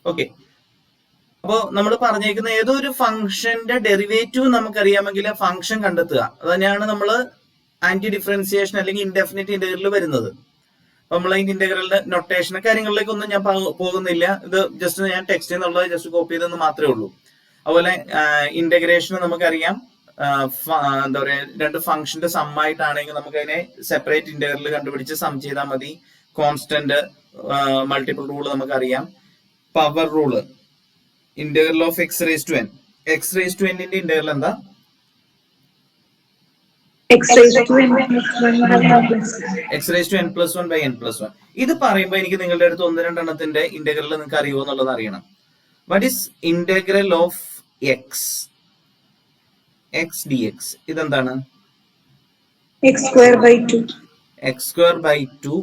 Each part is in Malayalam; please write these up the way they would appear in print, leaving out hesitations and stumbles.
ഓക്കെ, അപ്പോ നമ്മൾ പറഞ്ഞേക്കുന്ന ഏതൊരു ഫംഗ്ഷന്റെ ഡെറിവേറ്റീവ് നമുക്കറിയാമെങ്കിൽ ഫംഗ്ഷൻ കണ്ടെത്തുക. അത് തന്നെയാണ് നമ്മൾ ആന്റി ഡിഫറൻസിയേഷൻ അല്ലെങ്കിൽ ഇൻഡെഫിനിറ്റ് ഇന്റഗ്രൽ വരുന്നത്. നമ്മൾ അതിന്റെ ഇന്റഗ്രലിന്റെ നൊട്ടേഷൻ കാര്യങ്ങളിലേക്കൊന്നും ഞാൻ പോകുന്നില്ല. ഇത് ജസ്റ്റ് ഞാൻ ടെക്സ്റ്റ് എന്നുള്ളത് ജസ്റ്റ് കോപ്പി ചെയ്തെന്ന് മാത്രമേ ഉള്ളൂ. അതുപോലെ ഇന്റഗ്രേഷൻ നമുക്കറിയാം, എന്താ പറയാ, രണ്ട് ഫംഗ്ഷന്റെ സം ആയിട്ടാണെങ്കിൽ നമുക്ക് അതിനെ സെപ്പറേറ്റ് ഇന്റഗ്രൽ കണ്ടുപിടിച്ച് സം ചെയ്താൽ മതി. കോൺസ്റ്റന്റ് മൾട്ടിപ്പിൾ റൂള് നമുക്കറിയാം. Power rule, integral of x raise to n. X raise to എന്നിന്റെ ഇന്റഗ്രൽ എന്താ? X raise to n plus one by n plus one. ഇത് പറയുമ്പോൾ എനിക്ക് നിങ്ങളുടെ അടുത്ത് ഒന്ന് രണ്ടെണ്ണത്തിന്റെ ഇന്റഗ്രൽ നിങ്ങൾക്ക് അറിയുമോ എന്നുള്ളത് അറിയണം. What is integral of x d x? ഇതെന്താണ്? X square by 2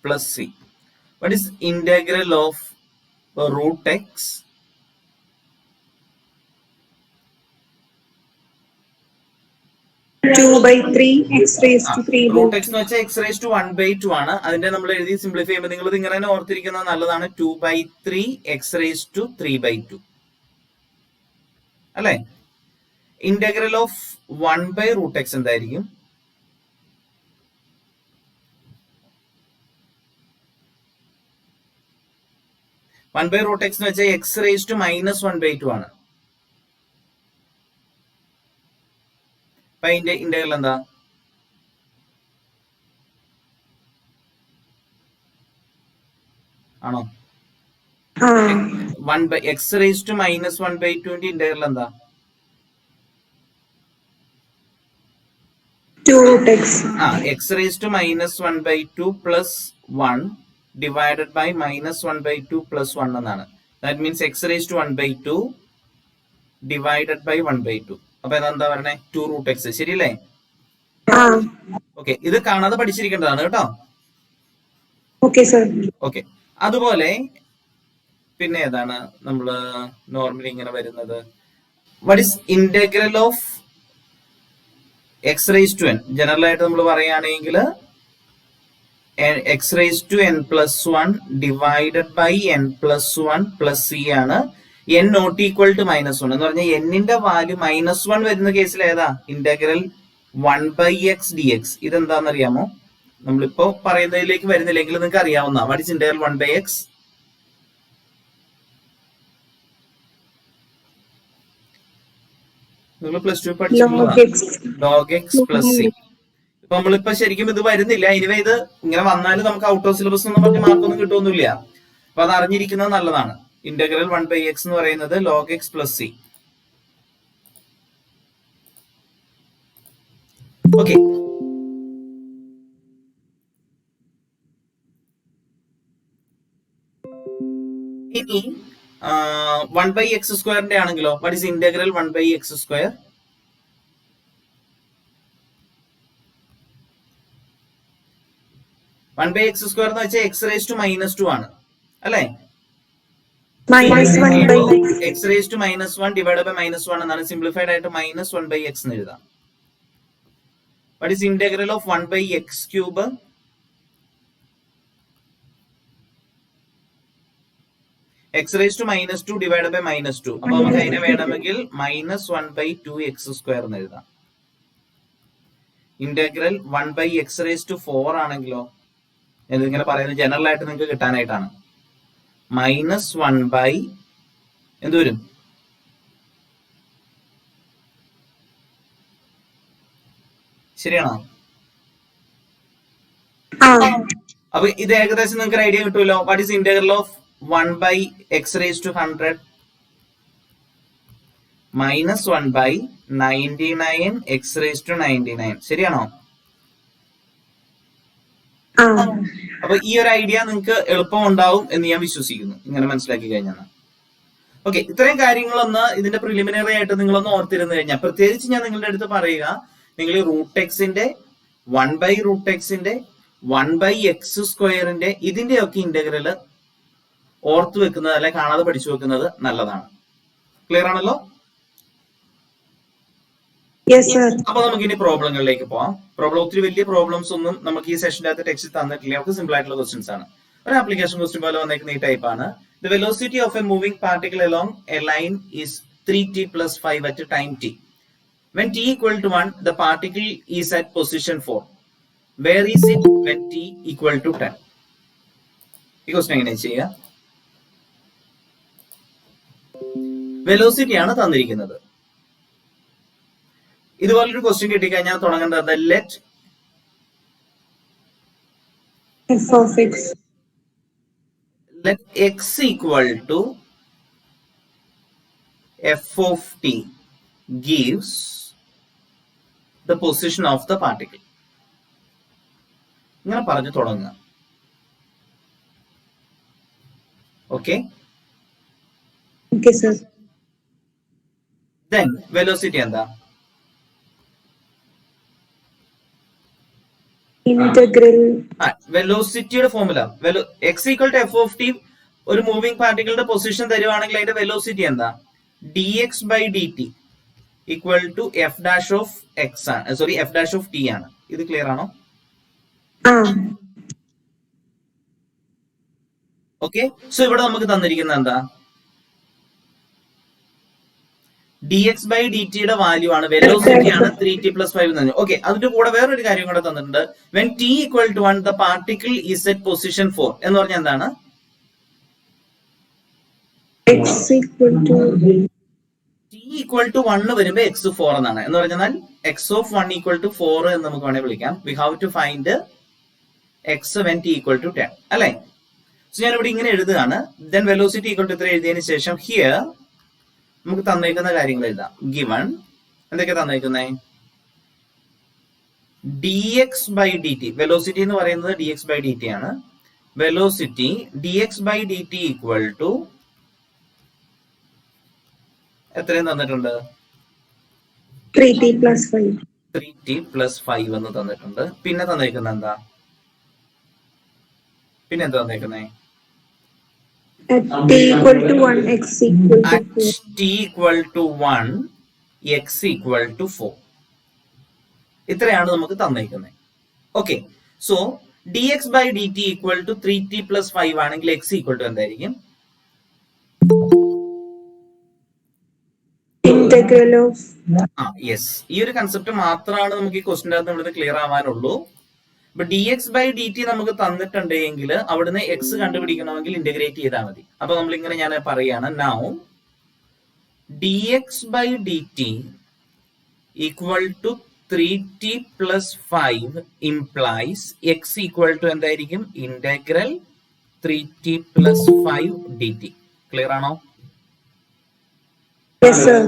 plus c. What is integral of root x? Root x എന്ന് വെച്ചാൽ എക്സ് റേസ് ടു 1/2 ആണ്. അതിന്റെ നമ്മൾ എഴുതി സിംപ്ലിഫൈ ചെയ്യുമ്പോൾ നിങ്ങൾ ഇങ്ങനെ തന്നെ ഓർത്തിരിക്കുന്നത് നല്ലതാണ്. 2/3 എക്സ് റേസ് ടു 3/2 അല്ലെ? ഇന്റഗ്രൽ ഓഫ് 1/√x എന്തായിരിക്കും? (1/√x) എന്ന് വെച്ചാൽ എക്സ് റേസ് ടു -1/2 ആണ്. അപ്പൊ അതിന്റെ ഇന്റഗ്രൽ എന്താ? ആണോ? എക്സ് റേസ് ടു -1/2 ഇന്റഗ്രൽ എന്താ? 2√x. X raise to -1/2 plus 1 divided by -1/2 plus 1 എന്നാണ്. That means x raise to 1/2 divided by 1/2. അപ്പൊ എന്താ പറയണേ? 2√x. ശരിയല്ലേ? ഓക്കെ, ഇത് കാണാതെ പഠിച്ചിരിക്കേണ്ടതാണ് കേട്ടോ. ഓക്കെ, അതുപോലെ പിന്നെ ഏതാണ് നമ്മള് നോർമലി ഇങ്ങനെ വരുന്നത്? What is integral of x raise to n? General ആയിട്ട് നമ്മൾ പറയുകയാണെങ്കിൽ x raise to n plus 1 divided by n plus 1 plus C ആണ്. n നോട്ട് ഈക്വൽ ടു -1 എന്ന് പറഞ്ഞാൽ എന്നിന്റെ വാല്യൂ -1 വരുന്ന കേസിൽ ഏതാ? Integral 1/x dx. ഇതെന്താണെന്നറിയാമോ? നമ്മളിപ്പോ പറയുന്നതിലേക്ക് വരുന്നില്ലെങ്കിൽ നിങ്ങൾക്ക് അറിയാവുന്ന വാട്ട് ഈസ് ഇന്റഗ്രൽ 1/x? നിങ്ങൾ plus 2 പഠിച്ചിട്ടുള്ളതാണ്. log x plus C. ഇപ്പൊ നമ്മളിപ്പോ ശരിക്കും ഇത് വരുന്നില്ല. ഇനിവേ ഇത് ഇങ്ങനെ വന്നാലും നമുക്ക് ഔട്ട് ഓഫ് സിലബസ് ഒന്നും പറഞ്ഞ് മാർക്കൊന്നും കിട്ടുമൊന്നുമില്ല. അപ്പൊ അത് അറിഞ്ഞിരിക്കുന്നത് നല്ലതാണ്. ഇന്റഗ്രൽ 1/x എന്ന് പറയുന്നത് log x plus C. Okay, ഇനി 1/x² ആണെങ്കിലോ? What is integral 1/x²? (1/x² എന്ന് വെച്ചാൽ എക്സ് റേസ് ടു -2 ആണ് അല്ലെ? X raise to -1 divide by -1 എന്നാണ്. സിംപ്ലിഫൈഡ് ആയിട്ട് -1/x എന്ന് എഴുതാം. What is integral of 1/x³? X raise to -2 divide by -2. അപ്പൊ നമുക്ക് അതിനെ വേണമെങ്കിൽ -1/2x² എന്ന് എഴുതാം. ഇന്റഗ്രൽ 1/x⁴ ആണെങ്കിലോ? എന്നിങ്ങനെ പറയുന്നത് ജനറൽ ആയിട്ട് നിങ്ങൾക്ക് കിട്ടാനായിട്ടാണ്. -1 എന്ത് വരും? ശരിയാണോ? അപ്പൊ ഇത് ഏകദേശം നിങ്ങൾക്ക് ഒരു ഐഡിയ കിട്ടുമല്ലോ. What is integral of 1/x⁴ -1/99x⁴. ശരിയാണോ? അപ്പൊ ഈ ഒരു ഐഡിയ നിങ്ങൾക്ക് എളുപ്പം ഉണ്ടാവും എന്ന് ഞാൻ വിശ്വസിക്കുന്നു, ഇങ്ങനെ മനസ്സിലാക്കി കഴിഞ്ഞാൽ. ഓക്കെ, ഇത്രയും കാര്യങ്ങളൊന്ന് ഇതിന്റെ പ്രിലിമിനറി ആയിട്ട് നിങ്ങളൊന്ന് ഓർത്തിരുന്നു കഴിഞ്ഞാൽ, പ്രത്യേകിച്ച് ഞാൻ നിങ്ങളുടെ അടുത്ത് പറയുക, നിങ്ങൾ √x-ന്റെ 1/√x-ന്റെ 1/x²ന്റെ ഇതിന്റെയൊക്കെ ഇന്റഗ്രല് ഓർത്തു വെക്കുന്നത് അല്ലെ കാണാതെ പഠിച്ചു വെക്കുന്നത് നല്ലതാണ്. ക്ലിയർ ആണല്ലോ? അപ്പൊ നമുക്ക് ഇനി പ്രോബ്ലങ്ങളിലേക്ക് പോവാം. ഒത്തിരി വലിയ പ്രോബ്ലംസ് ഒന്നും നമുക്ക് ഈ സെഷന്റെ അകത്ത് ടെക്സ്റ്റ് തന്നിട്ടില്ല. നമുക്ക് സിമ്പിൾ ആയിട്ടുള്ള ക്വസ്റ്റ്യൻസ് ആണ്. ഒരു ആപ്ലിക്കേഷൻ ക്വസ്റ്റ്യൻ പോലെ വന്നേക്കുന്ന ഈ ടൈപ്പ് ആണ്. The velocity of A moving particle along A line is 3t + 5 at time t. When t = 1, the particle is at position 4. Where is it when t = 10? ഈ ക്വസ്റ്റ്യൻ എങ്ങനെ ചെയ്യുക? വെലോസിറ്റി ആണ് തന്നിരിക്കുന്നത്. ഇതുപോലൊരു ക്വസ്റ്റ്യൻ കിട്ടിക്കഴിഞ്ഞാൽ തുടങ്ങേണ്ടത് let x = f of t gives the position of the particle. ഇങ്ങനെ പറഞ്ഞു തുടങ്ങുക. Okay, sir. ദെൻ വെലോസിറ്റി എന്താ? ഇന്റഗ്രൽ വെലോസിറ്റിയുടെ formula x = f of t ഒരു മൂവിംഗ് പാർട്ടിക്കിളുടെ പൊസിഷൻ തരുവാണെങ്കിൽ അതിന്റെ വെലോസിറ്റി എന്താ? dx/dt = f' of x ആണ്, സോറി f' of t ആണ്. ഇത് ക്ലിയർ ആണോ? ഓക്കെ, സോ ഇവിടെ നമുക്ക് തന്നിരിക്കുന്നത് എന്താ? dx/dt യുടെ വാല്യൂ ആണ്, വെലോസിറ്റി ആണ് 3t + 5 എന്ന്. ഓക്കെ, അതിന്റെ കൂടെ വേറൊരു കാര്യം കൂടെ തന്നിട്ടുണ്ട്. when t = 1, the particle is at position 4 എന്ന് പറഞ്ഞാൽ എന്താണ്? x = 1 വരുമ്പോ x 4 എന്നാണ്. എന്ന് പറഞ്ഞാൽ x of 1 = 4 എന്ന് നമുക്ക് വേണമെങ്കിൽ വിളിക്കാം. we have to find x when t = 10 അല്ലെ? സോ ഞാൻ ഇവിടെ ഇങ്ങനെ എഴുതുകയാണ്. then velocity = 3 എഴുതിയതിനു ശേഷം here നമുക്ക് തന്നേക്കുന്ന കാര്യങ്ങൾ എഴുതാം. ഗിവൺ എന്തൊക്കെ തന്നേക്കുന്നേ? dx/dt, വെലോസിറ്റി എന്ന് പറയുന്നത് dx/dt ആണ്. വെലോസിറ്റി dx/dt = എത്രയും തന്നിട്ടുണ്ട്? 3t + 5. 3t + 5 എന്ന് തന്നിട്ടുണ്ട്. പിന്നെ തന്നേക്കുന്നത് എന്താ? പിന്നെ എന്താ തന്നേക്കുന്നേ? At t = 1, x = 1, x = 4. ഇത്രയാണ് നമുക്ക് തന്നേക്കുന്നത്. ഓക്കെ, സോ dx/dt = 3t + 5 ആണെങ്കിൽ x = എന്തായിരിക്കും? ഇന്റഗ്രൽ ഓഫ് യെസ്, ഈ ഒരു കൺസെപ്റ്റ് മാത്രമാണ് നമുക്ക് ഈ ക്വസ്റ്റിന്റെ അകത്ത് ഇവിടുന്ന് ക്ലിയർ ആവാനുള്ളൂ. ഇപ്പൊ dx/dt നമുക്ക് തന്നിട്ടുണ്ടെങ്കിൽ അവിടുന്ന് x കണ്ടുപിടിക്കണമെങ്കിൽ ഇന്റഗ്രേറ്റ് ചെയ്താൽ മതി. അപ്പൊ നമ്മൾ ഇങ്ങനെ ഞാൻ പറയാണ്, now dx/dt = 3t + 5 implies x = എന്തായിരിക്കും? Integral 3t + 5 dt. ക്ലിയർ ആണോ? Yes sir.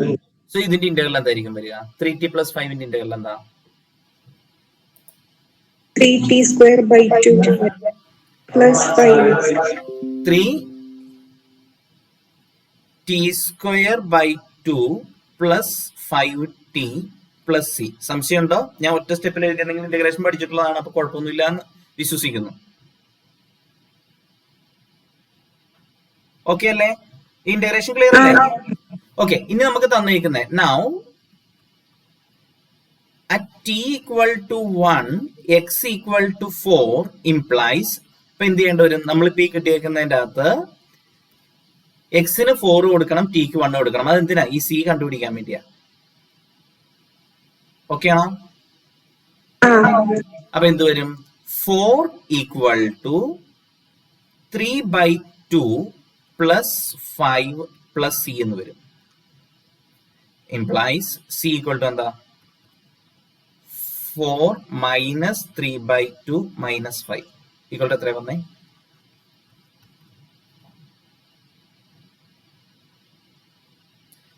സോ ഇതിന്റെ ഇന്റഗ്രൽ എന്തായിരിക്കും വരിക? 3t + 5 ന്റെ ഇന്റഗ്രൽ എന്താ? 3t² / 2 + 5x. 3t² / 2 + 5t + c. സംശയമുണ്ടോ? ഞാൻ ഒറ്റ സ്റ്റെപ്പിൽ എഴുതിയിട്ടുണ്ടെങ്കിൽ ഇന്റഗ്രേഷൻ പഠിച്ചിട്ടുള്ളതാണ്, അപ്പൊ കുഴപ്പമൊന്നുമില്ല എന്ന് വിശ്വസിക്കുന്നു. ഓക്കെ അല്ലേ? ഇന്റഗ്രേഷൻ ക്ലിയർ അല്ലേ? ഓക്കെ, ഇനി നമുക്ക് തന്നിരിക്കുന്നത് now at t = 1, x = 4 implies, ഇപ്പൊ എന്ത് ചെയ്യേണ്ടി വരും? നമ്മളിപ്പോ ഈ കിട്ടിയേക്കുന്നതിന്റെ അകത്ത് എക്സിന് 4 കൊടുക്കണം, ടിക്ക് 1 കൊടുക്കണം. അതെന്തിനാ? ഈ സി കണ്ടുപിടിക്കാൻ വേണ്ടിയാ. ഓക്കെ ആണോ? അപ്പൊ എന്ത് വരും? 4 = 3/2 + 5 + c എന്ന് വരും. implies c = എന്താ? 4 - 3/2 - 5 = എത്ര വന്നേ?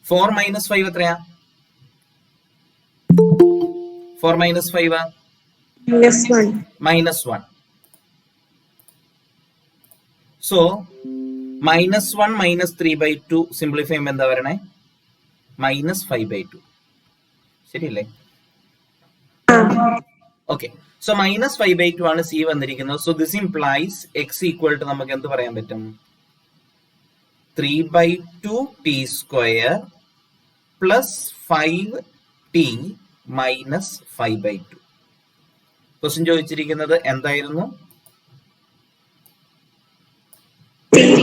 4 - 5 എത്രയാ? 4 - 5 -1. സോ -1 - 3/2 സിംപ്ലിഫൈ ചെയ്യുമ്പോൾ എന്താ വരണേ? -5/2. ശരിയല്ലേ? ഓക്കെ, സോ -5/2 ആണ് സി വന്നിരിക്കുന്നത്. സോ ദിസ് ഇംപ്ലൈസ് x = നമുക്ക് എന്ത് പറയാൻ പറ്റും? 3/2t² + 5t - 5/2. ക്വസ്റ്റ്യൻ ചോദിച്ചിരിക്കുന്നത് എന്തായിരുന്നു?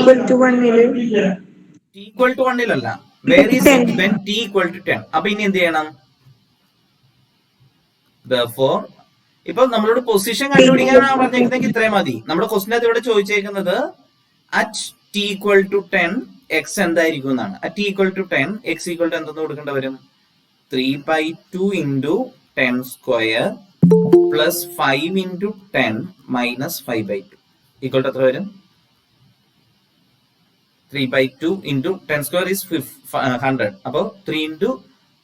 equal to 1 t equal to 1 അല്ല, where is it when t equal to 10. അപ്പൊ ഇനി എന്ത് ചെയ്യണം? therefore ഇപ്പൊ നമ്മളോട് പൊസിഷൻ കണ്ടുപിടിക്കാനാണ് പറഞ്ഞേക്കുന്നെങ്കിൽ ഇത്രയും മതി. നമ്മുടെ ക്വസ്റ്റിനകത്ത് ഇവിടെ ചോദിച്ചേക്കുന്നത് at t equal to 10 x എന്തായിരിക്കും എന്നാണ്. At t equal to 10 x equal to എന്തെന്ന് കൊടുക്കേണ്ട വരും? 3/2 into 10 square plus 5 into 10 minus 5/2 equal to എത്ര വരും? 3/2 into 10 square is 100. അപ്പോൾ 3 into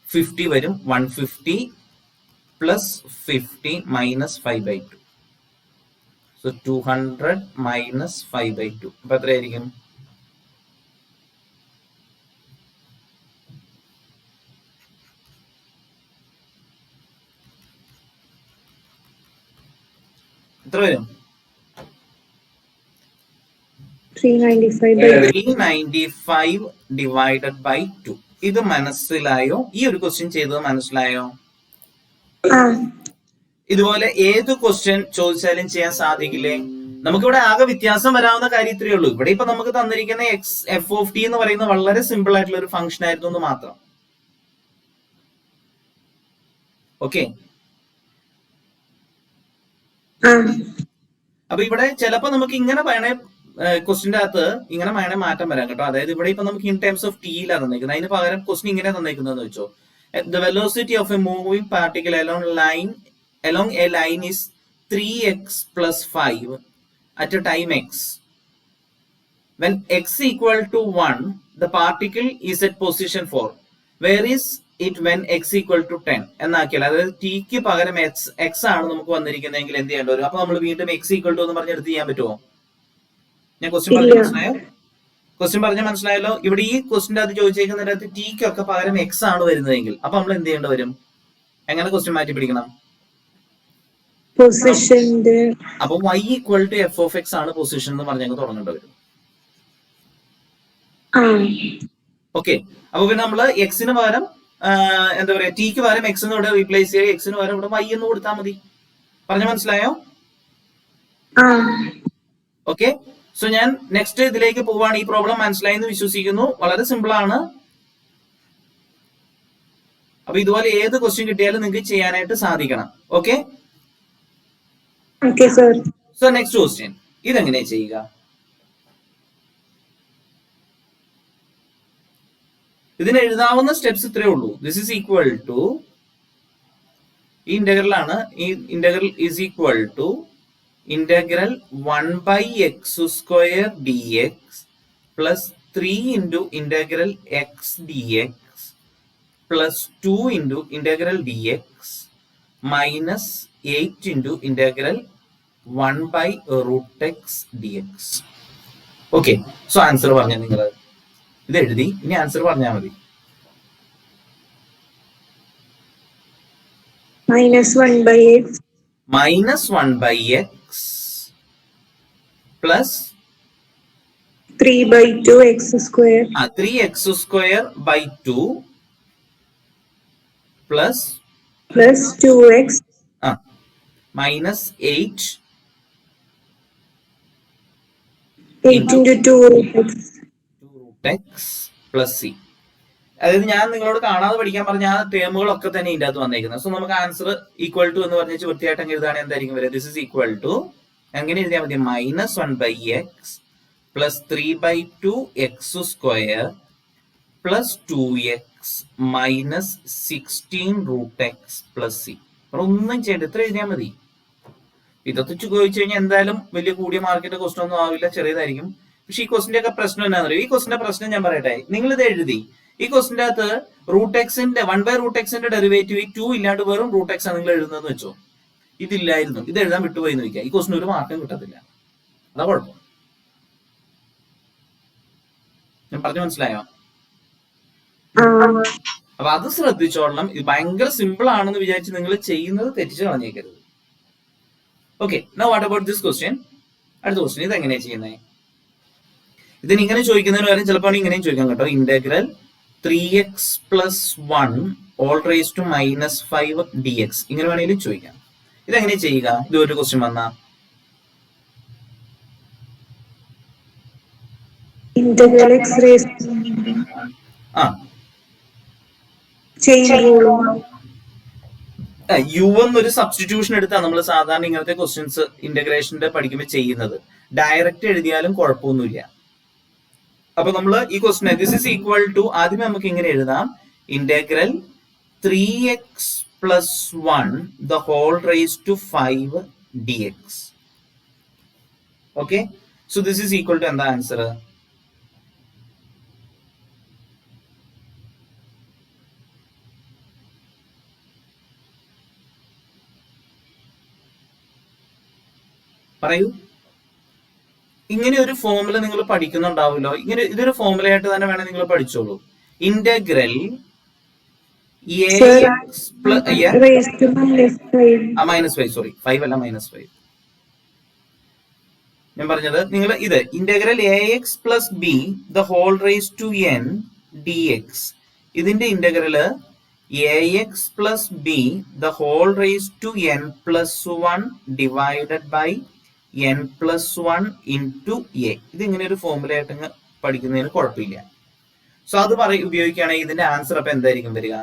50 വരും, 150 plus 50 minus 5/2. So 200 minus 5/2. അപ്പൊ എത്രയായിരിക്കും? എത്ര വരും? 395 divided by 2. ഇത് മനസ്സിലായോ? ഈ ഒരു ക്വസ്റ്റ്യൻ ചെയ്തത് മനസ്സിലായോ? ഇതുപോലെ ഏത് ക്വസ്റ്റ്യൻ ചോദിച്ചാലും ചെയ്യാൻ സാധിക്കില്ലേ? നമുക്കിവിടെ ആകെ വ്യത്യാസം വരാവുന്ന കാര്യം ഇത്രയേ ഉള്ളൂ. ഇവിടെ ഇപ്പൊ നമുക്ക് തന്നിരിക്കുന്ന എഫ് ഓഫ് ടി എന്ന് പറയുന്നത് വളരെ സിമ്പിൾ ആയിട്ടുള്ള ഒരു ഫംഗ്ഷൻ ആയിരുന്നു എന്ന് മാത്രം. ഓക്കെ, അപ്പൊ ഇവിടെ ചിലപ്പോ നമുക്ക് ഇങ്ങനെ വേണേ ക്വസ്റ്റിന്റെ അകത്ത് ഇങ്ങനെ വേണേ മാറ്റം വരാം കേട്ടോ. അതായത് ഇവിടെ ഇപ്പൊ നമുക്ക് ഇൻ ടേംസ് ഓഫ് ടിയിലാണ് തന്നേക്കുന്നത്, അതിന് പകരം ക്വസ്റ്റ്യൻ ഇങ്ങനെ തന്നേക്കുന്നതെന്ന് വെച്ചോ, the velocity of a moving particle along a line is 3x plus 5 at a time x. When x equal to 1, the particle is at position 4. Where is it when x equal to 10? എന്നാക്കിയാൽ അതായത് ടിക്ക് പകരം x ആണ് നമുക്ക് വന്നിരിക്കുന്നതെങ്കിൽ എന്ത് ചെയ്യേണ്ടി വരും? അപ്പൊ നമ്മൾ വീണ്ടും x equal to എന്ന് പറഞ്ഞ് എടുത്ത് ചെയ്യാൻ പറ്റുമോ? ഞാൻ ക്വസ്റ്റ്യൻ പറഞ്ഞ മനസ്സിലായോ? ക്വസ്റ്റ്യൻ പറഞ്ഞ മനസ്സിലായല്ലോ. ഇവിടെ ഈ ക്വസ്റ്റിന്റെ അത് ചോദിച്ചേക്കുന്നതിനകത്ത് ടിക്കൊക്കെ പകരം എക്സ് ആണ് വരുന്നതെങ്കിൽ അപ്പൊ നമ്മൾ എന്ത് ചെയ്യേണ്ടി വരും? എങ്ങനെ ക്വസ്റ്റ്യൻ മാറ്റി പിടിക്കണം? അപ്പൊ y equal to f of x ആണ് പൊസിഷൻ എന്ന് പറഞ്ഞ് തുടങ്ങേണ്ടി വരും. ഓക്കെ, അപ്പൊ പിന്നെ നമ്മള് എക്സിന് പകരം എന്താ പറയാ, ടിക്ക് പകരം എക്സ് എന്ന് ഇവിടെ റീപ്ലേസ് ചെയ്യുക, എക്സിന് പകരം ഇവിടെ y എന്ന് കൊടുത്താൽ മതി. പറഞ്ഞ മനസ്സിലായോ? ഓക്കെ, സോ ഞാൻ നെക്സ്റ്റ് ഇതിലേക്ക് പോവാണ്. ഈ പ്രോബ്ലം മനസ്സിലായി എന്ന് വിശ്വസിക്കുന്നു. വളരെ സിമ്പിൾ ആണ്. അപ്പൊ ഇതുപോലെ ഏത് ക്വസ്റ്റ്യൻ കിട്ടിയാലും നിങ്ങൾക്ക് ചെയ്യാനായിട്ട് സാധിക്കണം. ഓക്കെ, സോ നെക്സ്റ്റ് ക്വസ്റ്റ്യൻ ഇതെങ്ങനെ ചെയ്യുക? ഇതിന് എഴുതാവുന്ന സ്റ്റെപ്സ് ഇത്രയേ ഉള്ളൂ. ദിസ് ഈസ് ഈക്വൽ ടു, ഈ ഇന്റഗ്രലാണ്, ഈ integral is equal to integral 1 by x square dx plus 3 into integral x dx plus 2 into integral dx minus 8 into integral 1 by root x dx. Okay, so answer പറഞ്ഞ നിങ്ങൾ ഇത് എഴുതി, ഇനി ആൻസർ പറഞ്ഞാൽ മതി. -1 by x plus 3/2 x square. 3x square by 2 plus 2x minus 8 into 2 root x plus c. അതായത് ഞാൻ നിങ്ങളോട് കാണാതെ പഠിക്കാൻ പറഞ്ഞ ആ ടേമുകളൊക്കെ തന്നെ ഇതിന്റെ അകത്ത് വന്നേക്കുന്നത്. സോ നമുക്ക് ആൻസർ ഈക്വൽ ടു എന്ന് പറഞ്ഞ് വൃത്തിയായിട്ട് അങ്ങ് എഴുതാണ്. എന്തായിരിക്കും വരിക? ദിസ് ഇസ് ഈക്വൽ ടു എങ്ങനെ എഴുതിയാൽ മതി? -1 by x plus 3/2 x square plus 2x minus 16 root x plus c. ഒന്നും ചെയ്യണ്ട, ഇത്ര എഴുതിയാൽ മതി. ഇതൊക്കെ ചോദിച്ചു കഴിഞ്ഞാൽ എന്തായാലും വലിയ കൂടിയ മാർക്കിന്റെ ക്വസ്റ്റൻ ഒന്നും ആവില്ല, ചെറിയതായിരിക്കും. പക്ഷെ ഈ ക്വസ്റ്റിന്റെ ഒക്കെ പ്രശ്നം എന്നാന്ന് അറിയോ? ഈ ക്വസ്റ്റിന്റെ പ്രശ്നം ഞാൻ പറയട്ടെ. നിങ്ങൾ ഇത് എഴുതി, ഈ ക്വസ്റ്റിന്റെ അകത്ത് റൂട്ട് എക്സിന്റെ 1/√x ഡെറിവേറ്റീവ് 2 ഇല്ലാണ്ട് വെറും റൂട്ട് എക്സ് നിങ്ങൾ എഴുതുന്നതെന്ന് വെച്ചോ. ഇതില്ലായിരുന്നു, ഇത് എഴുതാൻ വിട്ടുപോയി എന്ന് വെക്കുക, ഈ ക്വസ്റ്റിന് ഒരു മാർക്കും കിട്ടത്തില്ല. അതാ കുഴപ്പം. ഞാൻ പറഞ്ഞു മനസ്സിലായോ? അപ്പൊ അത് ശ്രദ്ധിച്ചോളണം. ഇത് ഭയങ്കര സിമ്പിൾ ആണെന്ന് വിചാരിച്ച് നിങ്ങൾ ചെയ്യുന്നത് തെറ്റിച്ച് കളഞ്ഞേക്കരുത്. Okay, now what about this question? അടുത്ത ക്വസ്റ്റ്യൻ ഇത് എങ്ങനെയാ ചെയ്യുന്നത്? ഇതിന് ഇങ്ങനെ ചോദിക്കുന്നതിന് പകരം ചിലപ്പോൾ ഇങ്ങനെയും ചോദിക്കാം കേട്ടോ. Integral 3x plus 1 all raised to -5 dx ഇങ്ങനെ വേണമെങ്കിലും ചോദിക്കാം. ഇതെങ്ങനെ ചെയ്യുക? ഇത് ഒരു ക്വസ്റ്റ്യൻ വന്നാ Integral x raised to ആ chain rule. യു എന്നൊരു സബ്സ്റ്റിറ്റ്യൂഷൻ എടുത്താണ് നമ്മൾ സാധാരണ ഇങ്ങനത്തെ ക്വസ്റ്റ്യൻസ് ഇന്റഗ്രേഷന്റെ പഠിക്കുമ്പോൾ ചെയ്യുന്നത്. ഡയറക്റ്റ് എഴുതിയാലും കുഴപ്പമൊന്നുമില്ല. അപ്പൊ നമ്മൾ ഈ question this is equal to ആദ്യമേ നമുക്ക് ഇങ്ങനെ എഴുതാം, ഇന്റഗ്രൽ 3x plus 1 the whole raised to 5 dx. Okay, so this is equal to എന്താ ആൻസർ? പറയൂ. ഇങ്ങനെ ഒരു ഫോർമുല നിങ്ങൾ പഠിക്കുന്നുണ്ടാവുമല്ലോ. ഇങ്ങനെ ഇതൊരു ഫോർമുല ആയിട്ട് തന്നെ വേണം നിങ്ങൾ പഠിച്ചോളൂ. Integral raised to -5. സോറി 5 അല്ല -5. ഞാൻ പറഞ്ഞത് നിങ്ങൾ ഇത് integral ax plus B the whole raise to n dx. ഇതിന്റെ integral ax plus B the whole raise to n plus 1 divided by n plus 1 into A. ഇത് ഇങ്ങനെ ഒരു ഫോർമുല ആയിട്ട് പഠിക്കുന്നതിന് കുഴപ്പമില്ല. സോ അത് ഉപയോഗിക്കുകയാണെങ്കിൽ ഇതിന്റെ ആൻസർ അപ്പൊ എന്തായിരിക്കും വരിക?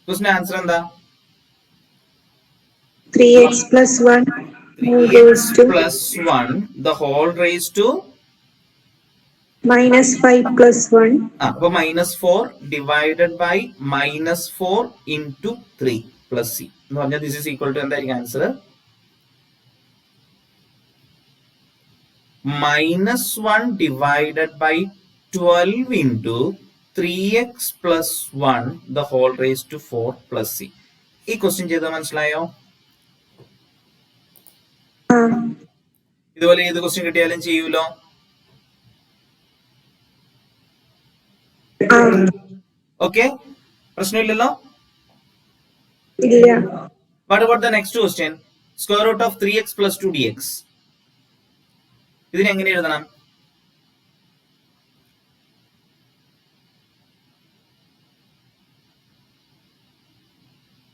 ക്വസ്റ്റിന്റെ ആൻസർ എന്താ? 3x plus 1 3x plus 1 the whole raised to -5 plus 1. അപ്പൊ -4 divided by -4 into 3 plus C എന്ന് പറഞ്ഞാൽ ദിസ് ഇസ് ഈക്വൽ ടു എന്തായിരിക്കും answer? -1 divided by 12 into 3x plus 1 the whole raised to 4 plus c. ഈ ക്വസ്റ്റ്യൻ ചെയ്താൽ മനസ്സിലായോ? ഇതുപോലെ ഏത് ക്വസ്റ്റ്യൻ കിട്ടിയാലും ചെയ്യൂലോ. Okay, പ്രശ്നമില്ലല്ലോ. What about the next question? Square root of 3x plus 2 dx. ഇതിനെ എങ്ങനെ എഴുതണം?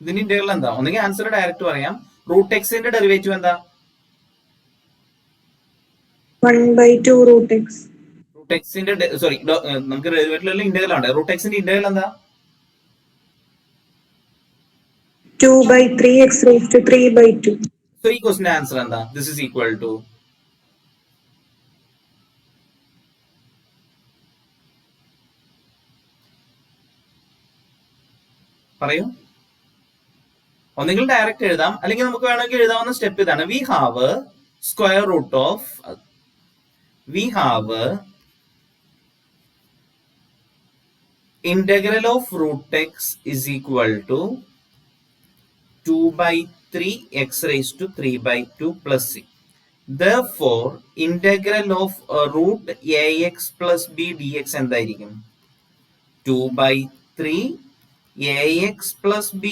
ഇതിന്റെ ഇന്റഗ്രൽ എന്താ? ഒന്നെങ്കിൽ ആൻസർ ഡയറക്റ്റ് പറയാം. റൂട്ട് എക്സിന്റെ ഡെറിവേറ്റീവ് എന്താ? 1/2 root x. റൂട്ട് എക്സിന്റെ സോറി നമുക്ക് ഡെറിവേറ്റീവ് ഇന്റഗ്രൽ ആണ്. റൂട്ട് എക്സിന്റെ ഇന്റഗ്രൽ എന്താ? 2/3x raised to 3/2. സോ ഈ ക്വസ്റ്റിന്റെ ആൻസർ എന്താ? ദിസ് ഇസ് ഈക്വൽ ടു പറയൂ. ഒന്നെങ്കിൽ ഡയറക്റ്റ് എഴുതാം, അല്ലെങ്കിൽ നമുക്ക് വേണമെങ്കിൽ എഴുതാവുന്ന സ്റ്റെപ്പ് ഇതാണ്. We have square root of integral of root x is equal to 2/3 x raised to 3/2 plus c. Therefore, integral of root ax plus b dx എന്തായിരിക്കും? 2/3 ax plus b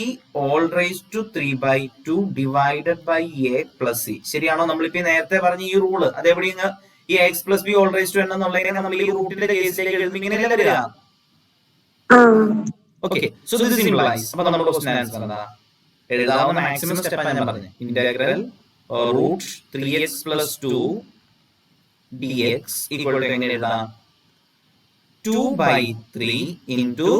all raised to 3/2 divided by a plus c. ശരിയാണോ? നമ്മളിപ്പോ നേരത്തെ പറഞ്ഞ ഈ റൂള് അതെവിടെയും ഈ x plus b all raised to എന്നുള്ളതിനെ നമ്മൾ ഈ റൂട്ടിന്റെ കേസിലേക്ക് എഴുതുമ്പോൾ ഇങ്ങനെയല്ല വരിക. Okay, so this സിംപ്ലൈസ്. അപ്പൊ നമ്മുടെ ക്വസ്റ്റ്യൻ ആൻസർ എന്താ? എഴുതാവുന്ന മാക്സിമം സ്റ്റെപ്പ് ഞാൻ പറഞ്ഞു. Integral root 3x plus 2 dx equal to എങ്ങനെ എഴുതാം? 2/3 into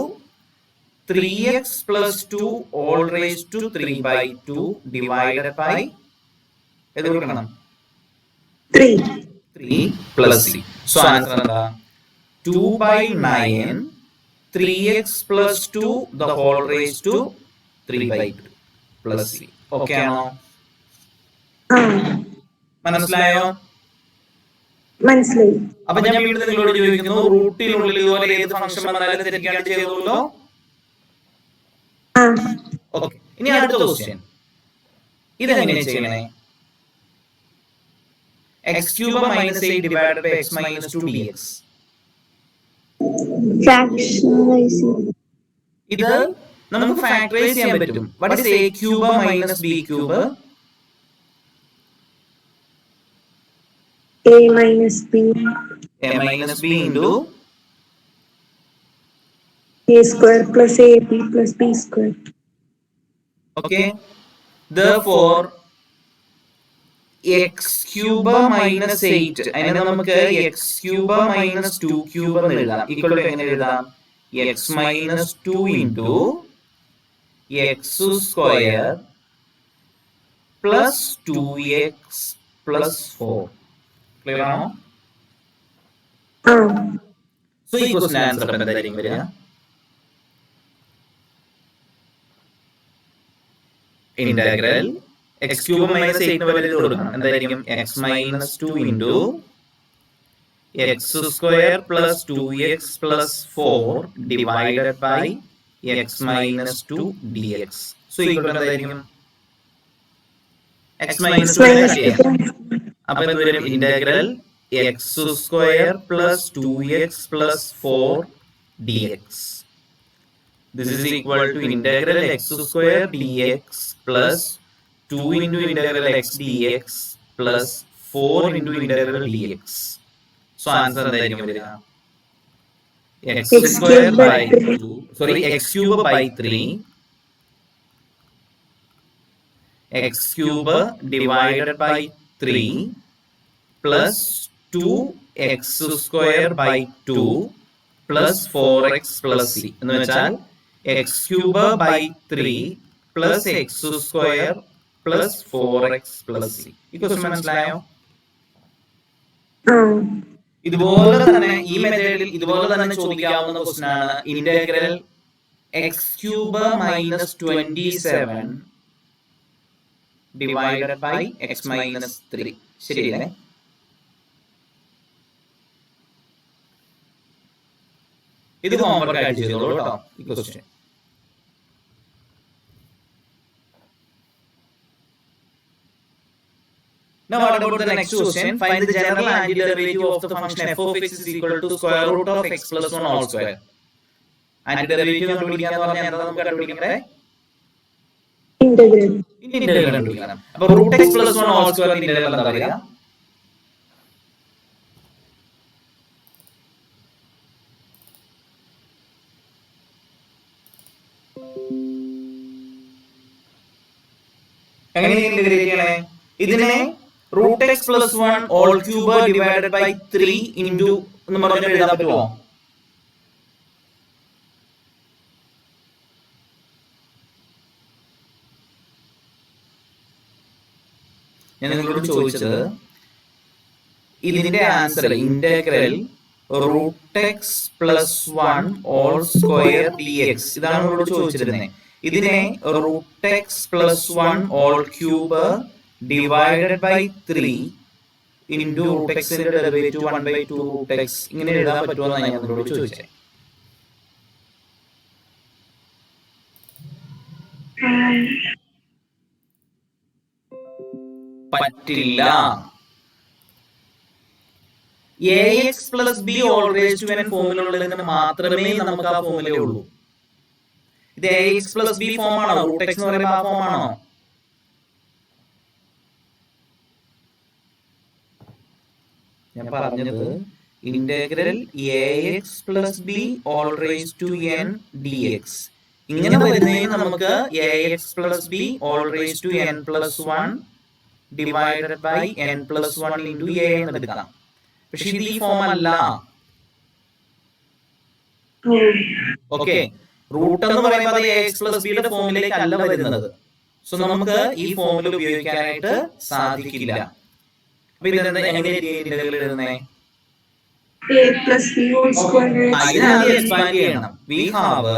3x plus 2 all raised to 3/2 divided by ഏത് കൊടുക്കണം? 3 plus c. So answer എന്താ? 2/9 3x plus 2 the whole raised to 3/2 plus c. Okay ആണോ? മനസ്സിലായോ? മനസ്സിലായി. അപ്പൊ ഞാൻ വീണ്ടും നിങ്ങളോട് ചോദിക്കുന്നു, റൂട്ടിനുള്ളിൽ ഇതുപോലെ ഏത് ഫംഗ്ഷൻ വന്നാലും തെറ്റിക്കാണ്ട് ചെയ്തോളൂ. ഓക്കെ, ഇനി അടുത്ത ക്വസ്റ്റ്യൻ. ഇതെങ്ങനെ ചെയ്യണേ? x³ - 8 divided by x - 2 dx. ഇത് നമുക്ക് ഫാക്ടറൈസ് ചെയ്യാൻ പറ്റും. What is a³ - b³? a minus b into a square plus ab plus b square. Okay, therefore X cube minus 8 അതിനെ നമുക്ക് എക്സ് ക്യൂബ് മൈനസ് 2 ക്യൂബ് എന്ന് എഴുതാം. ഈക്വൽ ടു എങ്ങനെ എഴുതാം? X minus 2 into x square plus 2x plus 4. Clear ആണോ? സോ ഈ ക്വസ്റ്റ്യൻ ആൻസർ എന്തായിരിക്കും വരിക? Integral x cube minus 8 value കൊടുക്കണം. എന്തായിരിക്കും? X minus 2 into x square plus 2x plus 4 divided by x minus 2 dx. So equal to എന്തായിരിക്കും? എക്സ് മൈനസ് 2 അപ്പൊ എന്ത് വരും? Integral x square plus 2x plus 4 dx. This is equal to integral x square dx plus 2 into integral x dx plus 4 into integral dx. So answer എന്തായിരിക്കും വരിക? x square by 2, sorry, x cube by 3, x cube divided by 3 plus 2x square by 2 plus 4x plus c. എന്ന് വെച്ചാൽ x cube by 3 plus x square plus 4x plus c. ഈ ക്വസ്റ്റ്യൻ മനസ്സിലായോ? ഇതുപോലെ തന്നെ ഈ മെത്തേഡിൽ ഇതുപോലെ തന്നെ ചോദിക്കാവുന്ന ക്വസ്റ്റ്യൻ ആണ് integral x cube minus 27 divided by x minus 3. ശരിയല്ലേ? ഇത് ഹോംവർക്ക് ആയിട്ട് ചെയ്തോളൂ കേട്ടോ ഈ question. Now what about the next question? Find the general antiderivative of the function f of x is equal to square root of x plus 1 all square. Antiderivative കണ്ടുപിടിക്കാൻ പറഞ്ഞാൽ എന്താ നമുക്ക് കണ്ടുപിടിക്കണ്ടേ? ഇന്റഗ്രൽ കണ്ടുപിടിക്കണം. അപ്പോൾ root x plus 1 all square integral എന്താ പറയുക? എങ്ങനെ ഇന്റഗ്രേറ്റ് ചെയ്യണേ? ഇതിനെ root x plus 1 all cube divided by 3 into എന്ന് പറഞ്ഞിട്ട് എഴുതാൻ പറ്റുമോ? ഞാൻ നിങ്ങളോട് ചോദിച്ചത് ഇതിന്റെ answer integral root x plus 1 all square d x ഇതാണ് നിങ്ങളോട് ചോദിച്ചിരുന്നത്. ഇതിനെ root x plus 1 all cube divided by 3 into root എക്സിന്റെ ഡെറിവേറ്റീവ് 1/2 റൂട്ട് എക്സ് ഇങ്ങനെ എഴുതാൻ പറ്റുമെന്നാണ് ഞാൻ നിങ്ങളോട് ചോദിച്ചത്. പറ്റില്ല. ax plus b all raised to n formula ഉള്ളതിന് മാത്രമേ നമുക്ക് ആ ഫോമുല ഉള്ളൂ. ഇത് ax plus b ഫോം ആണോ? റൂട്ട് എക്സ് എന്ന് പറയുമ്പോൾ ആ ഫോം ആണോ? ഞാൻ പറഞ്ഞത് integral ax plus b all raised to n dx ഇങ്ങനെ വരുന്നതിന് നമുക്ക് ax plus b all raised to n plus 1 divided by n plus 1 into a എന്ന് എടുക്കാം. പക്ഷെ ഇത് ഈ ഫോം അല്ല. ഓക്കെ, റൂട്ട് എന്ന് പറയുമ്പോൾ അത് ax plus b യുടെ ഫോമിലേക്ക് അല്ല വരുന്നത്. സോ നമുക്ക് ഈ ഫോമുല ഉപയോഗിക്കാനായിട്ട് സാധിക്കില്ല. അപ്പൊ ഇതെന്താ എങ്ങനെ ഇന്റഗ്രൽ എഴുതുന്നേ? a plus b whole square. അതിനാദ്യം എക്സ്പാൻഡ് ചെയ്യണം. We have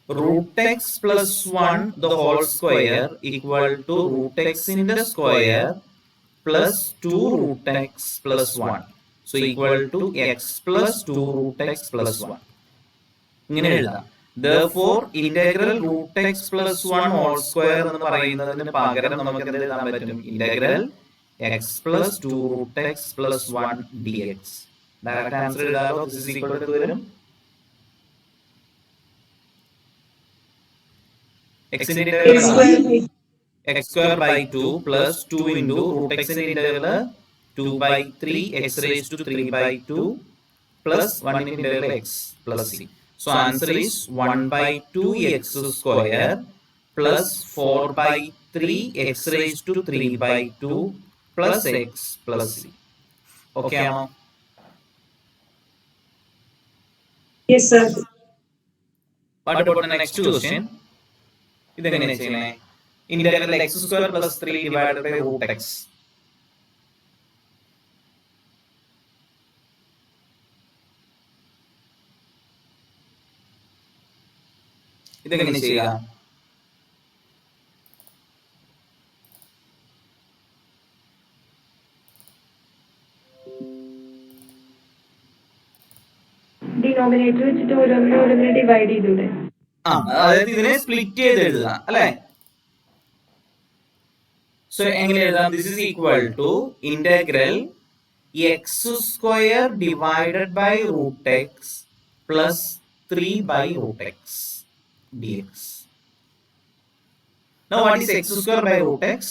root x plus 1 the whole square equal to root x in the square plus 2 root x plus 1. So equal to x plus 2 root x plus 1. ഇങ്ങനെ എഴുതാം. Therefore integral root x plus 1 whole square എന്ന് പറയുന്നതിന് പകരം നമുക്ക് എന്ത് എഴുതാൻ പറ്റും? Integral x plus 2 root x plus 1 dx. Direct answer എഴുതാമോ? This is equal to വരും x in integral x square by 2 plus 2 into root x in integral 2 by 3 x raised to 3 by 2 plus 1 in integral x plus c. So answer is 1 by 2 x square plus 4 by 3x raised to 3/2 plus x plus c. Okay ആണോ? Yes, sir. What about the next question? ഇതെങ്ങനെ ചെയ്യണേ? Integral x square plus 3 divided by root x. ഇതെങ്ങനെ ചെയ്യാം? ഡിനോമിനേറ്റർ വെച്ചിട്ട് ഓരോന്നിനെ ഡിവൈഡ് ചെയ്തൂടെ? അതായത് ഇതിനെ സ്പ്ലിറ്റ് ചെയ്ത് എഴുതുക അല്ലേ? സോ എങ്ങനെ എഴുതാം? This is equal to integral x square divided by root x plus 3/√x dx. Now what is x square by root x?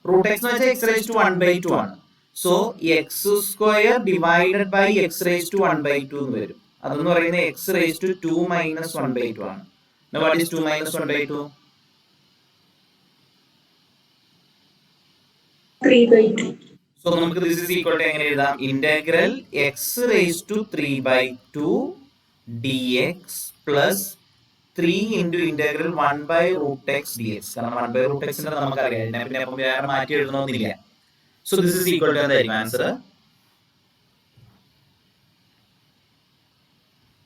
Root x എന്ന് വെച്ചാൽ x raised to 1/2 ആണ്. So x square divided by x raised to 1/2 എന്ന് വരും. അതെന്ന് പറയുന്നത് x raised to 2 minus 1/2 ആണ്. Now what is 2 minus 1/2? 3/2. So നമുക്ക് this is equal to എങ്ങനെ എഴുതാം? Integral x raised to 3/2 dx plus 3 into integral 1/√x dx. കാരണം 1/√x നമുക്കറിയാം, ഇതിനെ പിന്നെ വേറെ മാറ്റി എഴുതണമെന്നില്ല. So this is equal to എന്തായിരിക്കും answer?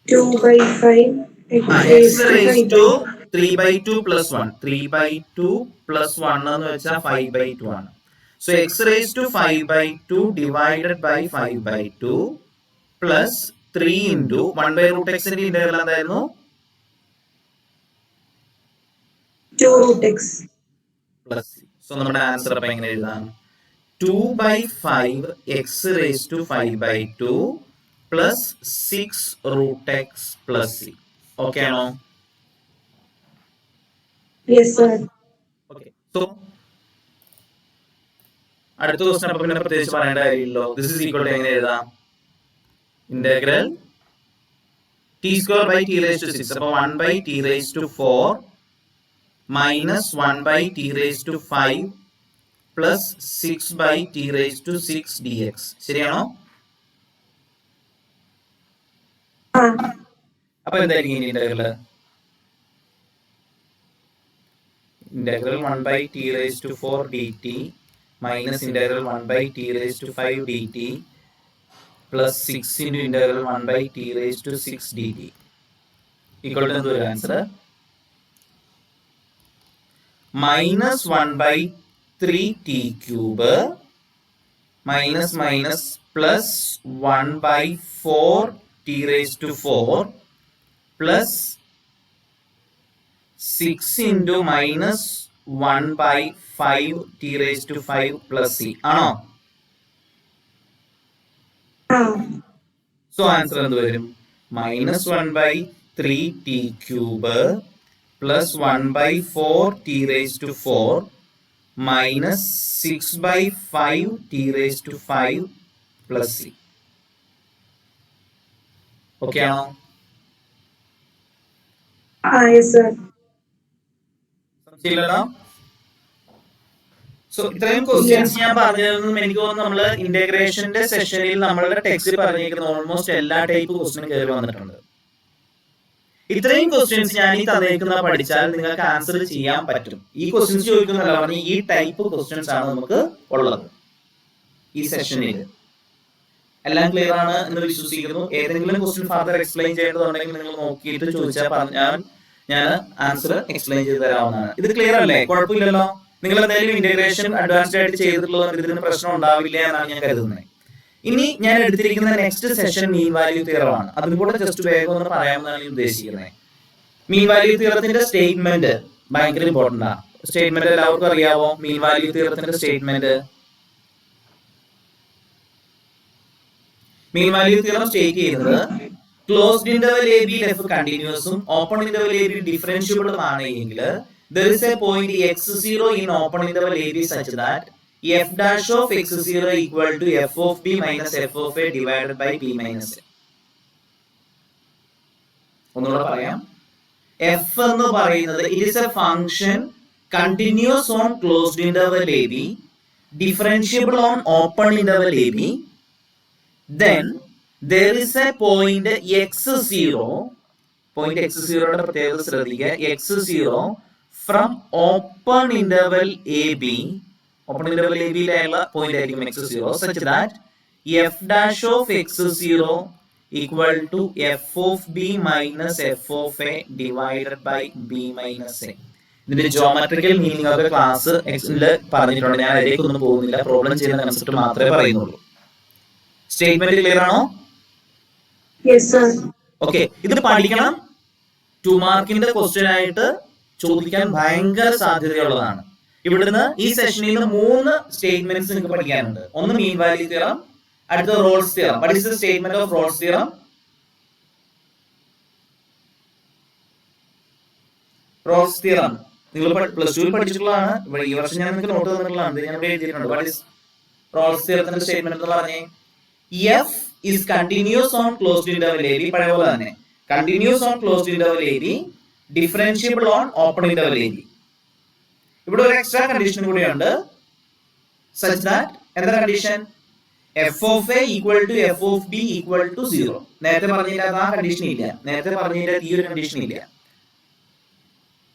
2/5 x raised to 3/2 plus 1. 3/2 plus 1 എന്ന് വെച്ചാൽ 5/2 ആണ്. So x raised to 5/2 divided by 5/2 plus 3 into 1/√x ന്റെ ഇന്റഗ്രൽ എന്തായിരുന്നു? 2√x plus c. So നമ്മുടെ ആൻസർ അപ്പോൾ എങ്ങനെ എഴുതാം? 2/5 x raised to 5/2 plus 6√x plus c. Okay ആണോ? Yes, sir. ഓക്കെ. സോ അടുത്ത ക്വസ്റ്റ്യൻ അപ്പോൾ പിന്നെ പ്രത്യേകിച്ച് പറയേണ്ട കാര്യമില്ലല്ലോ. ദിസ് ഈസ് ഈക്വൽ ടു എങ്ങനെ എഴുതാം? Integral t square by t raised to 6. അപ്പോൾ 1/t raised to 4 minus 1/t raised to 5 plus 6/t raised to 6 dx. ശരിയാണോ? അപ്പോൾ എന്തായിരിക്കും integral? Integral 1/t raised to 4 dt minus integral 1/t raised to 5 dt plus 6 into integral 1/t raised to 6 dt equal to the answer minus 1/3t cube minus minus plus 1/4t raised to 4 plus 6 into minus 1/5t raised to 5 plus c. ആണോ? സോ ആൻസർ എന്ത് വരും? minus 1/3t cube plus 1/4t raised to 4 minus 6/5t raised to 5 plus c. Okay ആണോ? Yes, sir. ശരിയല്ലോ? സോ ഇത്രയും ക്വസ്റ്റ്യൻസ് ഞാൻ പറഞ്ഞതൊന്നും എനിക്ക് തോന്നുന്നു നമ്മള് ഇന്റഗ്രേഷന്റെ സെഷനിൽ നമ്മളുടെ ടെക്സ്റ്റിൽ പറഞ്ഞിരിക്കുന്ന ഓൾമോസ്റ്റ് എല്ലാ ടൈപ്പ് ക്വസ്റ്റ്യൻ കയറി വന്നിട്ടുണ്ട്. ഇത്രയും ക്വസ്റ്റ്യൻസ് ഞാൻ ഈ തന്നേക്കുന്ന പഠിച്ചാൽ നിങ്ങൾക്ക് ആൻസർ ചെയ്യാൻ പറ്റും. ഈ ക്വസ്റ്റ്യൻസ് ചോദിക്കുന്നല്ല പറഞ്ഞ ഈ ടൈപ്പ് ക്വസ്റ്റ്യൻസ് ആണ് നമുക്ക് ഉള്ളത് ഈ സെഷനിൽ. എല്ലാം ക്ലിയർ ആണ് എന്ന് വിശ്വസിക്കുന്നു. ഏതെങ്കിലും ക്വസ്റ്റ്യൻ ഫർദർ എക്സ്പ്ലെയിൻ ചെയ്യേണ്ടതുണ്ടെങ്കിൽ നിങ്ങൾ നോക്കിയിട്ട് ചോദിച്ചാൽ പറഞ്ഞാൽ ഞാൻ ആൻസർ എക്സ്പ്ലെയിൻ ചെയ്ത് തരാവുന്നതാണ്. ഇത് ക്ലിയർ അല്ലേ? കുഴപ്പമില്ലല്ലോ? നിങ്ങൾ എന്തായാലും ഇന്റഗ്രേഷൻ അഡ്വാൻസ്ഡ് ആയിട്ട് ചെയ്തിട്ടുള്ളത് ഇതിന് പ്രശ്നം ഉണ്ടാവില്ല എന്നാണ് ഞാൻ കരുതുന്നത്. ഇനി ഞാൻ എടുത്തിരിക്കുന്ന next session mean value theorem ആണ്. അതും കൂടെ ജസ്റ്റ് വേഗം ഒന്ന് പറയാമെന്നാണ് ഞാൻ ഉദ്ദേശിക്കുന്നത്. മീൻ വാല്യൂ തിയറത്തിന്റെ സ്റ്റേറ്റ്മെന്റ് ഭയങ്കര ഇമ്പോർട്ടന്റ് ആണ്. സ്റ്റേറ്റ്മെന്റ് എല്ലാവർക്കും അറിയാവോ? മീൻ വാല്യൂ തിയറത്തിന്റെ statement. Mean value theorem state ചെയ്യുന്നത് closed interval A B F കണ്ടിന്യൂസും ഓപ്പൺ ഇന്റർവൽ എ ബി ഡിഫറൻഷ്യബിളും ആണെങ്കിൽ there is a point x0 in open interval ab such that f dash of x0 equal to f of b minus f of a divided by b minus a. ഒന്നുകൂടെ പറയാം. f എന്ന് പറയുന്നത് it is a function continuous on closed interval AB, differentiable on open interval AB, then there is a point x0, point x0 യുടെ പ്രത്യേകത ശ്രദ്ധിക്കുക, x0 from open interval AB, open interval AB യിലുള്ള പോയിന്റ് ആയിരിക്കും x0, such that f dash of x0 equal to f of b minus f of a divided by b minus a. ഇതിന്റെ ജോമെട്രിക്കൽ മീനിങ് ഒക്കെ ക്ലാസ് എക്സിൽ പറഞ്ഞിട്ടുണ്ട്, ഞാൻ അതിലേക്ക് ഒന്നും പോകുന്നില്ല, പ്രോബ്ലം ചെയ്യുന്ന കൺസെപ്റ്റ് മാത്രമേ പറയുന്നുള്ളൂ. സ്റ്റേറ്റ്മെന്റ് ക്ലിയർ ആണോ? ഓക്കെ, ഇത് പഠിക്കണം. 2 മാർക്കിന്റെ ക്വസ്റ്റ്യൻ ആയിട്ട് ചോദിക്കാൻ ഭയങ്കര സാധ്യതയുള്ളതാണ്. ഇവിടുന്ന് ഈ സെഷനിൽ നിന്ന് 3 സ്റ്റേറ്റ്മെന്റ്സ് നിങ്ങൾക്ക് പഠിക്കാനുണ്ട്. ഒന്ന് മീൻ വാല്യൂ തിയറം, അടുത്തത് Rolls theorem. What is the statement of Rolls theorem? Rolle's theorem നിങ്ങൾ പ്ലസ് 2 പഠിച്ചിട്ടുള്ളതാണ്. ഈ വർഷം ഞാൻ നിങ്ങൾക്ക് നോട്ട് തന്നിട്ടുള്ളതാണ്, ഞാൻ ഇവിടെ എഴുതിയിട്ടുണ്ട്. വാട്ട് ഈസ് റോൾസ് തിയറത്തിന്റെ സ്റ്റേറ്റ്മെന്റ് എന്ന് പറഞ്ഞേ? F is continuous on closed interval AB, പഴയ പോലെ തന്നെ continuous on closed interval AB, differentiable on open interval AB. ഇവിടെ ഒരു എക്സ്ട്രാ കണ്ടീഷൻ കൂടിയുണ്ട്, such that എന്താ condition? f of a equal to f of b equal to 0. നേരത്തെ പറഞ്ഞില്ല ആ കണ്ടീഷൻ ഇല്ല, നേരത്തെ പറഞ്ഞില്ല ഈ ഒരു കണ്ടീഷൻ ഇല്ല.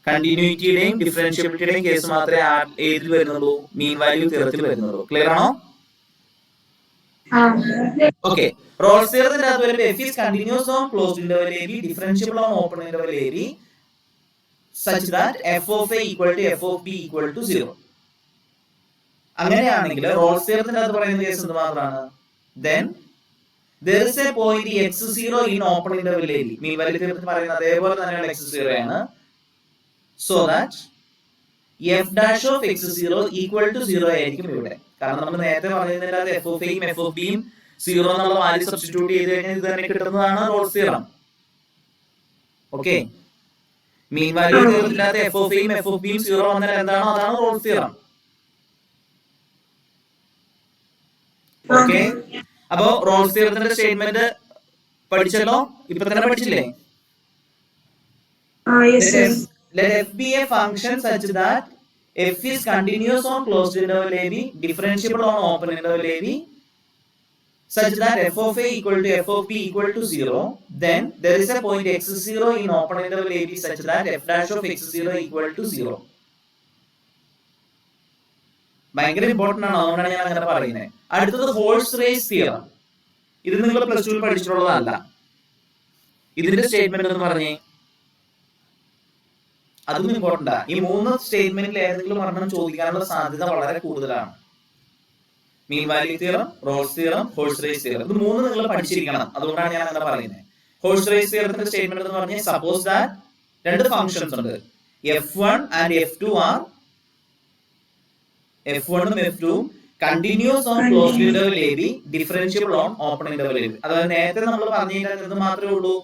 കണ്ടിന്യൂറ്റിയുടെയും ഡിഫറൻഷ്യബിലിറ്റിയുടെയും കേസ് മാത്രമേ ഏതിൽ വരുന്നുള്ളൂ? മീൻ വാല്യൂ തിയറത്തിൽ വരുന്നുള്ളൂ. ക്ലിയർ ആണോ? ഓക്കെ, റോൾസ് തിയറത്തിന്റെ അകത്ത് വരുമ്പോൾ f is continuous on closed interval AB, differentiable on open interval AB, such that f of a equal to f of b equal to 0. അങ്ങനെയാണെങ്കിൽ റോൾസ് തിയറത്തിന്റെ അകത്ത് പറയുന്ന കേസ് എന്ത് മാത്രമാണ്? then there is a point x0 in open interval AB. Mean value തിയറത്തിൽ പറയുന്ന അതേപോലെ തന്നെയുള്ള x0 ആണ്. so that f dash of x0 equal to 0 ആയിരിക്കും ഇവിടെ. കാരണം നമ്മൾ നേരത്തെ പറഞ്ഞതിനകത്ത് എഫ് ഓഫ് എയും എഫ് ഓഫ് ബിയും 0 എന്നുള്ള വാല്യൂ സബ്സ്റ്റിറ്റ്യൂട്ട് ചെയ്ത് കഴിഞ്ഞാൽ ഇത് തന്നെ കിട്ടുന്നതാണ് Rolle's theorem. Okay, mean value തിയറത്തിനകത്ത് എഫ് ഓഫ് എയും എഫ് ഓഫ് ബിയും 0 വന്നാൽ എന്താണോ അതാണ് റോൾസ് തിയറം. ഓക്കെ, അപ്പോ റോൾസ് തിയറത്തിന്റെ സ്റ്റേറ്റ്മെന്റ് പഠിച്ചല്ലോ, ഇപ്പൊ തന്നെ പഠിച്ചില്ലേ? Let f be a function such that f is continuous on closed interval AB, differentiable on open interval AB, such that f of a equal to f of b equal to 0. Then there is a point x0 in open interval AB such that f dash of x0 equal to 0. ഭയങ്കര ഇമ്പോർട്ടന്റ് ആണ്, അതുകൊണ്ടാണ് ഞാൻ അങ്ങനെ പറയുന്നത്. അടുത്തത് ഹോഴ്സ് റേസ് തിയറം. ഇത് നിങ്ങൾ പ്ലസ് 2 പഠിച്ചിട്ടുള്ളതല്ല. ഇതിന്റെ സ്റ്റേറ്റ്മെന്റ് എന്ന് പറഞ്ഞേ, അതും ഇമ്പോർട്ടന്റ് ആണ്. ഈ 3 സ്റ്റേറ്റ്മെന്റിൽ ഏതെങ്കിലും ഒരെണ്ണം ചോദിക്കാനുള്ള സാധ്യത വളരെ കൂടുതലാണ്. Mean value theorem, Rolle's theorem, horse race theorem, ഇത് 3 നിങ്ങൾ പഠിച്ചിരിക്കണം. അതുകൊണ്ടാണ് ഞാൻ അങ്ങനെ പറയുന്നത്. ഹോഴ്സ് റേസ് തിയറത്തിന്റെ സ്റ്റേറ്റ്മെന്റ് എന്ന് പറഞ്ഞാൽ, സപ്പോസ് ദാറ്റ് 2 ഫംഗ്ഷൻസ് ഉണ്ട്, f1 and f2 R, f1 ഉം f2 ഉം continuous on closed interval AB, differentiable on open interval AB. അതായത് നേരത്തെ നമ്മൾ പറഞ്ഞിട്ട് ഇത് മാത്രമേ ഉള്ളൂ,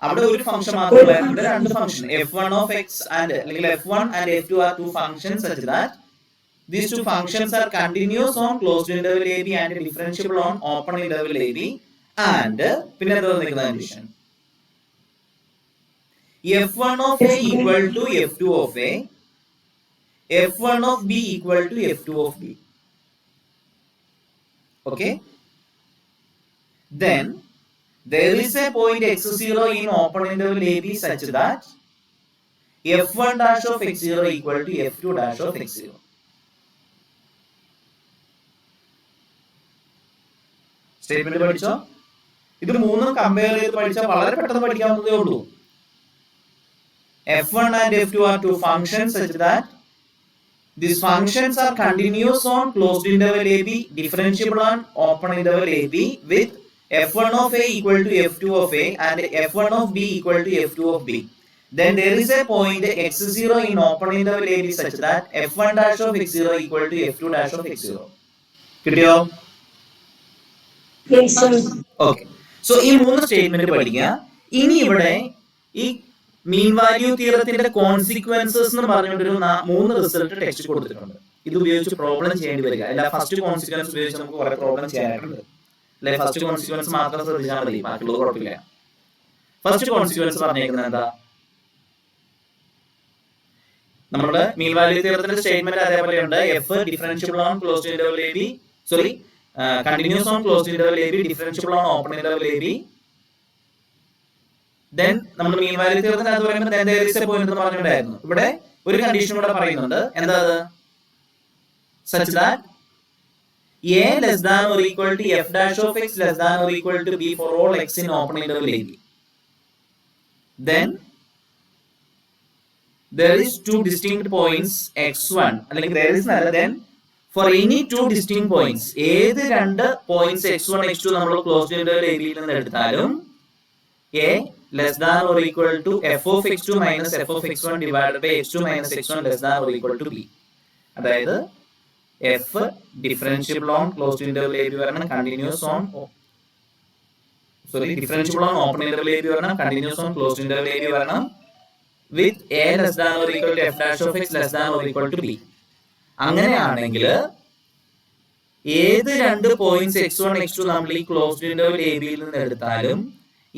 അവിടെ ഒരു ഫംഗ്ഷൻ മാത്രമല്ല, ഇവിടെ 2 function f1 of x and അല്ലെങ്കിൽ f1 and f2 are 2 functions such that these 2 functions are continuous on closed interval AB and differentiable on open interval AB, and പിന്നെ എന്താ തന്നിരിക്കുന്ന condition? f1 of a equal to f2 of a, f1 of b equal to f2 of b. Okay, then there is a point x0 in open interval AB such that f1 dash of x0 equal to f2 dash of x0. Statement പഠിച്ചോ? ഇത് 3 കമ്പയർ ചെയ്ത് പഠിച്ചാൽ വളരെ പെട്ടെന്ന് പഠിക്കാവുന്നതേ ഉള്ളൂ. f1 and f2 are 2 functions such that these functions are continuous on closed interval AB, differentiable on open interval AB, with f1 of a equal to f2 of a and f1 of b equal to f2 of b. Then there is a point x0 in open interval AB such that f1 dash of x0 equal to f2 dash of x0. കിട്ടിയോ? ഓക്കെ, സോ ഈ 3 സ്റ്റേറ്റ്മെന്റ് പഠിക്കുക. ഇനി ഇവിടെ ഈ മീൻ വാല്യൂ തിയറത്തിന്റെ കോൺസിക്വൻസസ് എന്ന് പറഞ്ഞുകൊണ്ടൊരു 3 റിസൾട്ട് ടെക്സ്റ്റ് കൊടുത്തിട്ടുണ്ട്. ഇത് ഉപയോഗിച്ച് പ്രോബ്ലം ചെയ്യേണ്ടി വരിക. അല്ല, ഫസ്റ്റ് കോൺസിക്വൻസ് ഉപയോഗിച്ച് നമുക്ക് കുറെ പ്രോബ്ലം ചെയ്യാനായിട്ടുണ്ട്. അല്ലെ, ഫസ്റ്റ് കോൺസിക്വൻസ് മാത്രം ശ്രദ്ധിച്ചാൽ മതി, ബാക്കിയുള്ളത് കുഴപ്പമില്ല. ഫസ്റ്റ് കോൺസിക്വൻസ് പറഞ്ഞേക്കുന്നത് എന്താ? നമ്മുടെ മീൻ വാല്യൂ തിയറത്തിന്റെ സ്റ്റേറ്റ്മെന്റ് അതേപോലെ ഉണ്ട്. F differentiable on closed interval A B, sorry continuous on closed interval A B, differentiable on open interval A B. Then നമ്മൾ മീൻ വാല്യൂ തിയറത്തിന് അത് പറയുമ്പോൾ then there is a point എന്ന് പറഞ്ഞിട്ടുണ്ടായിരുന്നു. ഇവിടെ ഒരു കണ്ടീഷൻ കൂടെ പറയുന്നുണ്ട്. എന്താ അത്? such that a less than or equal to f dash of x less than or equal to b for all x in open interval a b. Then there is two distinct points x1 അല്ലെങ്കിൽ there is none, then for any two distinct points ഏത് രണ്ട് പോയിന്റ്സ് x1 x2 നമ്മൾ ക്ലോസ്ഡ് ഇന്റർവൽ a b യിൽ നിന്ന് എടുത്താലും a less than or equal to f of x2 minus f of x1 divided by x2 minus x1 less than or equal to b. അതായത് f differentiable on closed interval a b വരണം, continuous on differentiable on open interval a b വരണം, continuous on closed interval a b വരണം with a less than or equal to f dash of x less than or equal to b. അങ്ങനെയാണെങ്കിൽ ഏത് രണ്ട് പോയിന്റ്സ് x1 x2 നമ്മൾ ഈ ക്ലോസ്ഡ് ഇന്റർവൽ a b യിൽ നിന്ന് എടുത്താലും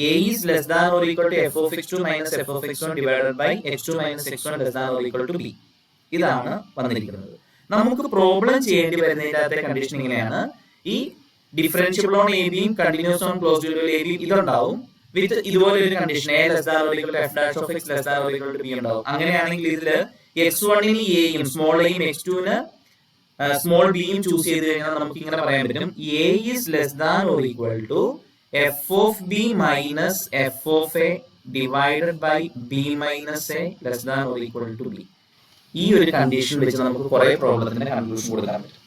a is less than or equal to f of x2 minus f of x1 divided by x2 minus x1 less than or equal to b. ഇതാണ് വന്നിരിക്കുന്നത്. നമുക്ക് പ്രോബ്ലം ചെയ്യേണ്ടി വരുന്നതിന്റെ കണ്ടീഷൻ ഇങ്ങനെയാണ്. ഈ ഡിഫറൻഷ്യബിൾ ഓൺ എ ബിയും continuous on closed interval A ബിയും ഇതുണ്ടാവും വിത്ത് ഇതുപോലെ ഒരു condition a less than or equal to f dash of x less than or equal to b ഉണ്ടാവും. അങ്ങനെയാണെങ്കിൽ ഇതില് x1 ന് എയും സ്മോൾ എയും x2 ന് സ്മോൾ ബിയും ചൂസ് ചെയ്ത് കഴിഞ്ഞാൽ നമുക്ക് ഇങ്ങനെ പറയാൻ പറ്റും a is less than or equal to f of b minus f of a divided by b minus a less than or equal to b. ഈ ഒരു കണ്ടീഷൻ വെച്ച് നമുക്ക് കുറെ പ്രോബ്ലത്തിന്റെ കൺക്ലൂഷൻ കൊടുക്കാൻ പറ്റും.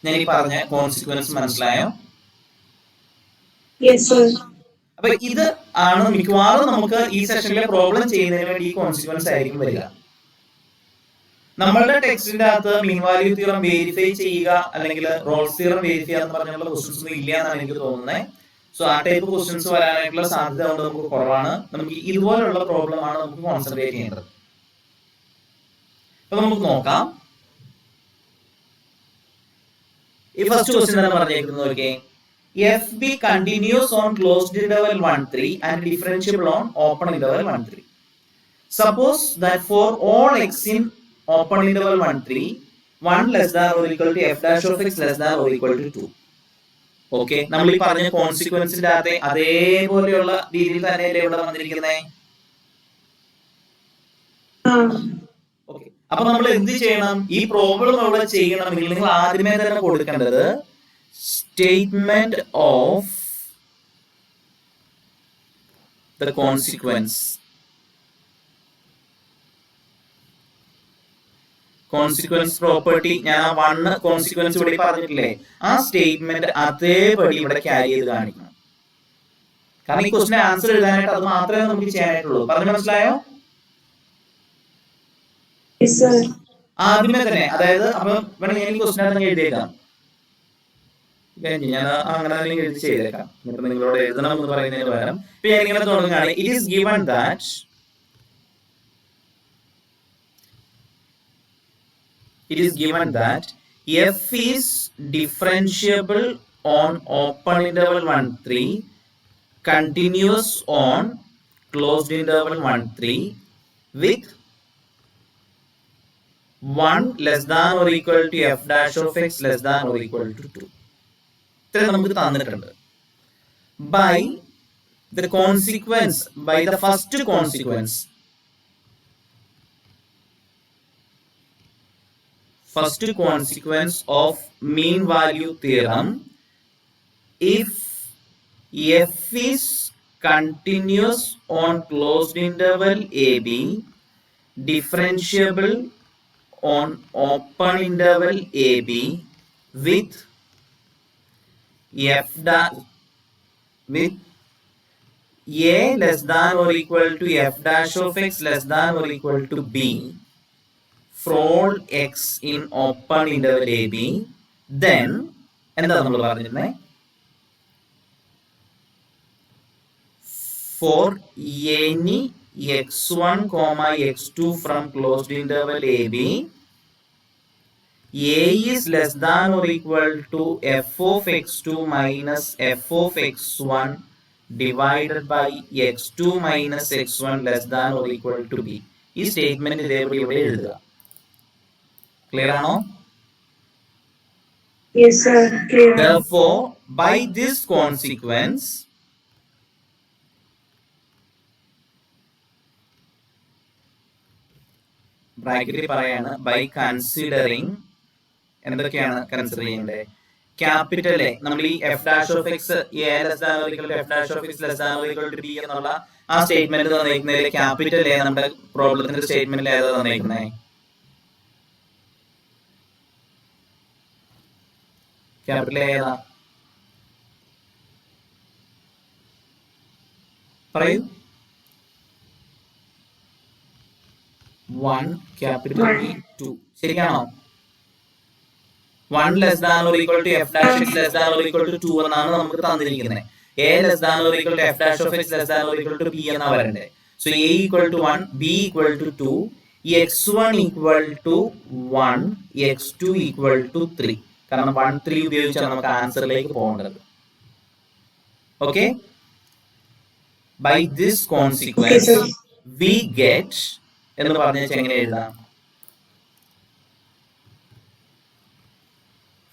ഞാൻ ഈ പറഞ്ഞ കോൺസിക്വൻസ് മനസ്സിലായോ? അപ്പൊ ഇത് ആണ് മിക്കവാറും നമുക്ക് ഈ സെഷനിലെ പ്രോബ്ലം ചെയ്യുന്നതിന് വേണ്ടി ഈ കോൺസിക്വൻസ് ആയിരിക്കും വരിക. നമ്മളുടെ ടെക്സ്റ്റിന്റെ അകത്ത് മീൻ വാല്യൂ തിയറം വെരിഫൈ ചെയ്യുക അല്ലെങ്കിൽ റോൾസ് തിയറം വെരിഫൈ എന്ന് പറഞ്ഞുള്ള ക്വസ്റ്റ്യൻസ് ഒന്നും ഇല്ല എന്നാണ് എനിക്ക് തോന്നുന്നത്. സോ ആ ടൈപ്പ് ക്വസ്റ്റ്യൻസ് വരാനായിട്ടുള്ള സാധ്യത കൊണ്ട് നമുക്ക് കുറവാണ്. നമുക്ക് ഇതുപോലുള്ള പ്രോബ്ലം ആണ് നമുക്ക് കോൺസെൻട്രേറ്റ് ചെയ്യേണ്ടത്. അപ്പൊ നമുക്ക് നോക്കാം. ഈ ഫസ്റ്റ് ക്വസ്റ്റ്യൻ തന്നെ പറഞ്ഞേക്കുന്നത് okay, F B continuous on closed interval 1-3 and differentiable on open interval 1-3. Suppose that for all x in open interval 1-3 1 less than or equal to f dash of x less than or equal to 2. Okay, നമ്മൾ ഈ പറഞ്ഞ കോൺസിക്വൻസിന്റെ അകത്തെ അതേപോലെയുള്ള രീതിയിൽ തന്നെയല്ലേ ഇവിടെ വന്നിരിക്കുന്നത്. ഓക്കെ, അപ്പൊ നമ്മൾ എന്ത് ചെയ്യണം? ഈ പ്രോബ്ലം അവിടെ ചെയ്യണമെങ്കിൽ നിങ്ങൾ ആദ്യമേ തന്നെ കൊടുക്കേണ്ടത് statement of the consequence. Consequence property ഞാൻ ആ 1 കോൺസിക്വൻസ് ഇവിടെ പറഞ്ഞിട്ടില്ലേ, ആ സ്റ്റേറ്റ്മെന്റ് അതേപടി ഇവിടെ ക്യാരി ചെയ്ത് കാണിക്കണം. കാരണം ഈ ക്വസ്റ്റിന്റെ ആൻസർ എഴുതാനായിട്ട് അത് മാത്രമേ നമുക്ക് ചെയ്യാനായിട്ടുള്ളൂ. പറഞ്ഞു മനസ്സിലായോ? ആദ്യമേ തന്നെ, അതായത് അപ്പൊ വേണമെങ്കിൽ ഞാൻ ഈ ക്വസ്റ്റിനകത്ത് എഴുതിയേക്കാം. ഞാൻ അങ്ങനെ തന്നെ എഴുതി ചെയ്തേക്കാം. നിങ്ങളോട് എഴുതണം എന്ന് പറയുന്നതിന് പകരം ഇപ്പൊ ഞാൻ ഇങ്ങനെ തുടങ്ങുകയാണ്. It is given that f is differentiable on open interval 1-3, continuous on closed interval 1-3 with 1 less than or equal to f dash of x less than or equal to 2. ഇത്ര നമുക്ക് തന്നിട്ടുണ്ട്. by the consequence, by the first consequence of mean value theorem, if f is continuous on closed interval ab, differentiable on open interval ab with f dash with a less than or equal to f dash of x less than or equal to b for all x in open interval ab, then എന്താ നമ്മൾ പറഞ്ഞിരുന്നേ, for any x1, x2 from closed interval ab, a is less than or equal to f of x2 minus f of x1 divided by x2 minus x1 less than or equal to b. ഈ സ്റ്റേറ്റ്മെന്റ് ഇതേപോലെ ഇവിടെ എഴുതുക. ക്ലിയർ ആണോ? Yes, sir. Clear. Therefore, by this consequence, ബ്രാക്കറ്റിൽ പറയാണ് ബൈ കൺസിഡറിങ്, എന്തൊക്കെയാണ് കൺസിഡർ ചെയ്യേണ്ടത്? ക്യാപിറ്റൽ എ, നമ്മൾ ഈ f dash of x a less than or equal to f dash of x less than or equal to b എന്നുള്ള ആ സ്റ്റേറ്റ്മെന്റ് തന്നിരിക്കുന്നതിൽ ക്യാപിറ്റൽ എ നമ്മുടെ പ്രോബ്ലത്തിന്റെ സ്റ്റേറ്റ്മെന്റിൽ ഏതാ തന്നിരിക്കുന്നത്? ക്യാപിറ്റൽ എ ഏതാ? പറയൂ. 1 ക്യാപിറ്റൽ ബി 2. ശരിയാണോ? 1 less than or equal to f dash x less than or equal to 2 എന്നാണ് നമുക്ക് തന്നിരിക്കുന്നത്. A less than or equal to f dash of x less than or equal to b എന്നാ വരണ്ടേ. So a equal to 1, b equal to 2, x1 equal to 1, x2 equal to 3. കാരണം 1, 3 ഉപയോഗിച്ചാണ് നമുക്ക് ആൻസറിലേക്ക് പോകേണ്ടത്. Okay, by this consequence we get എന്ന് പറഞ്ഞാൽ എങ്ങനെ എഴുതാം?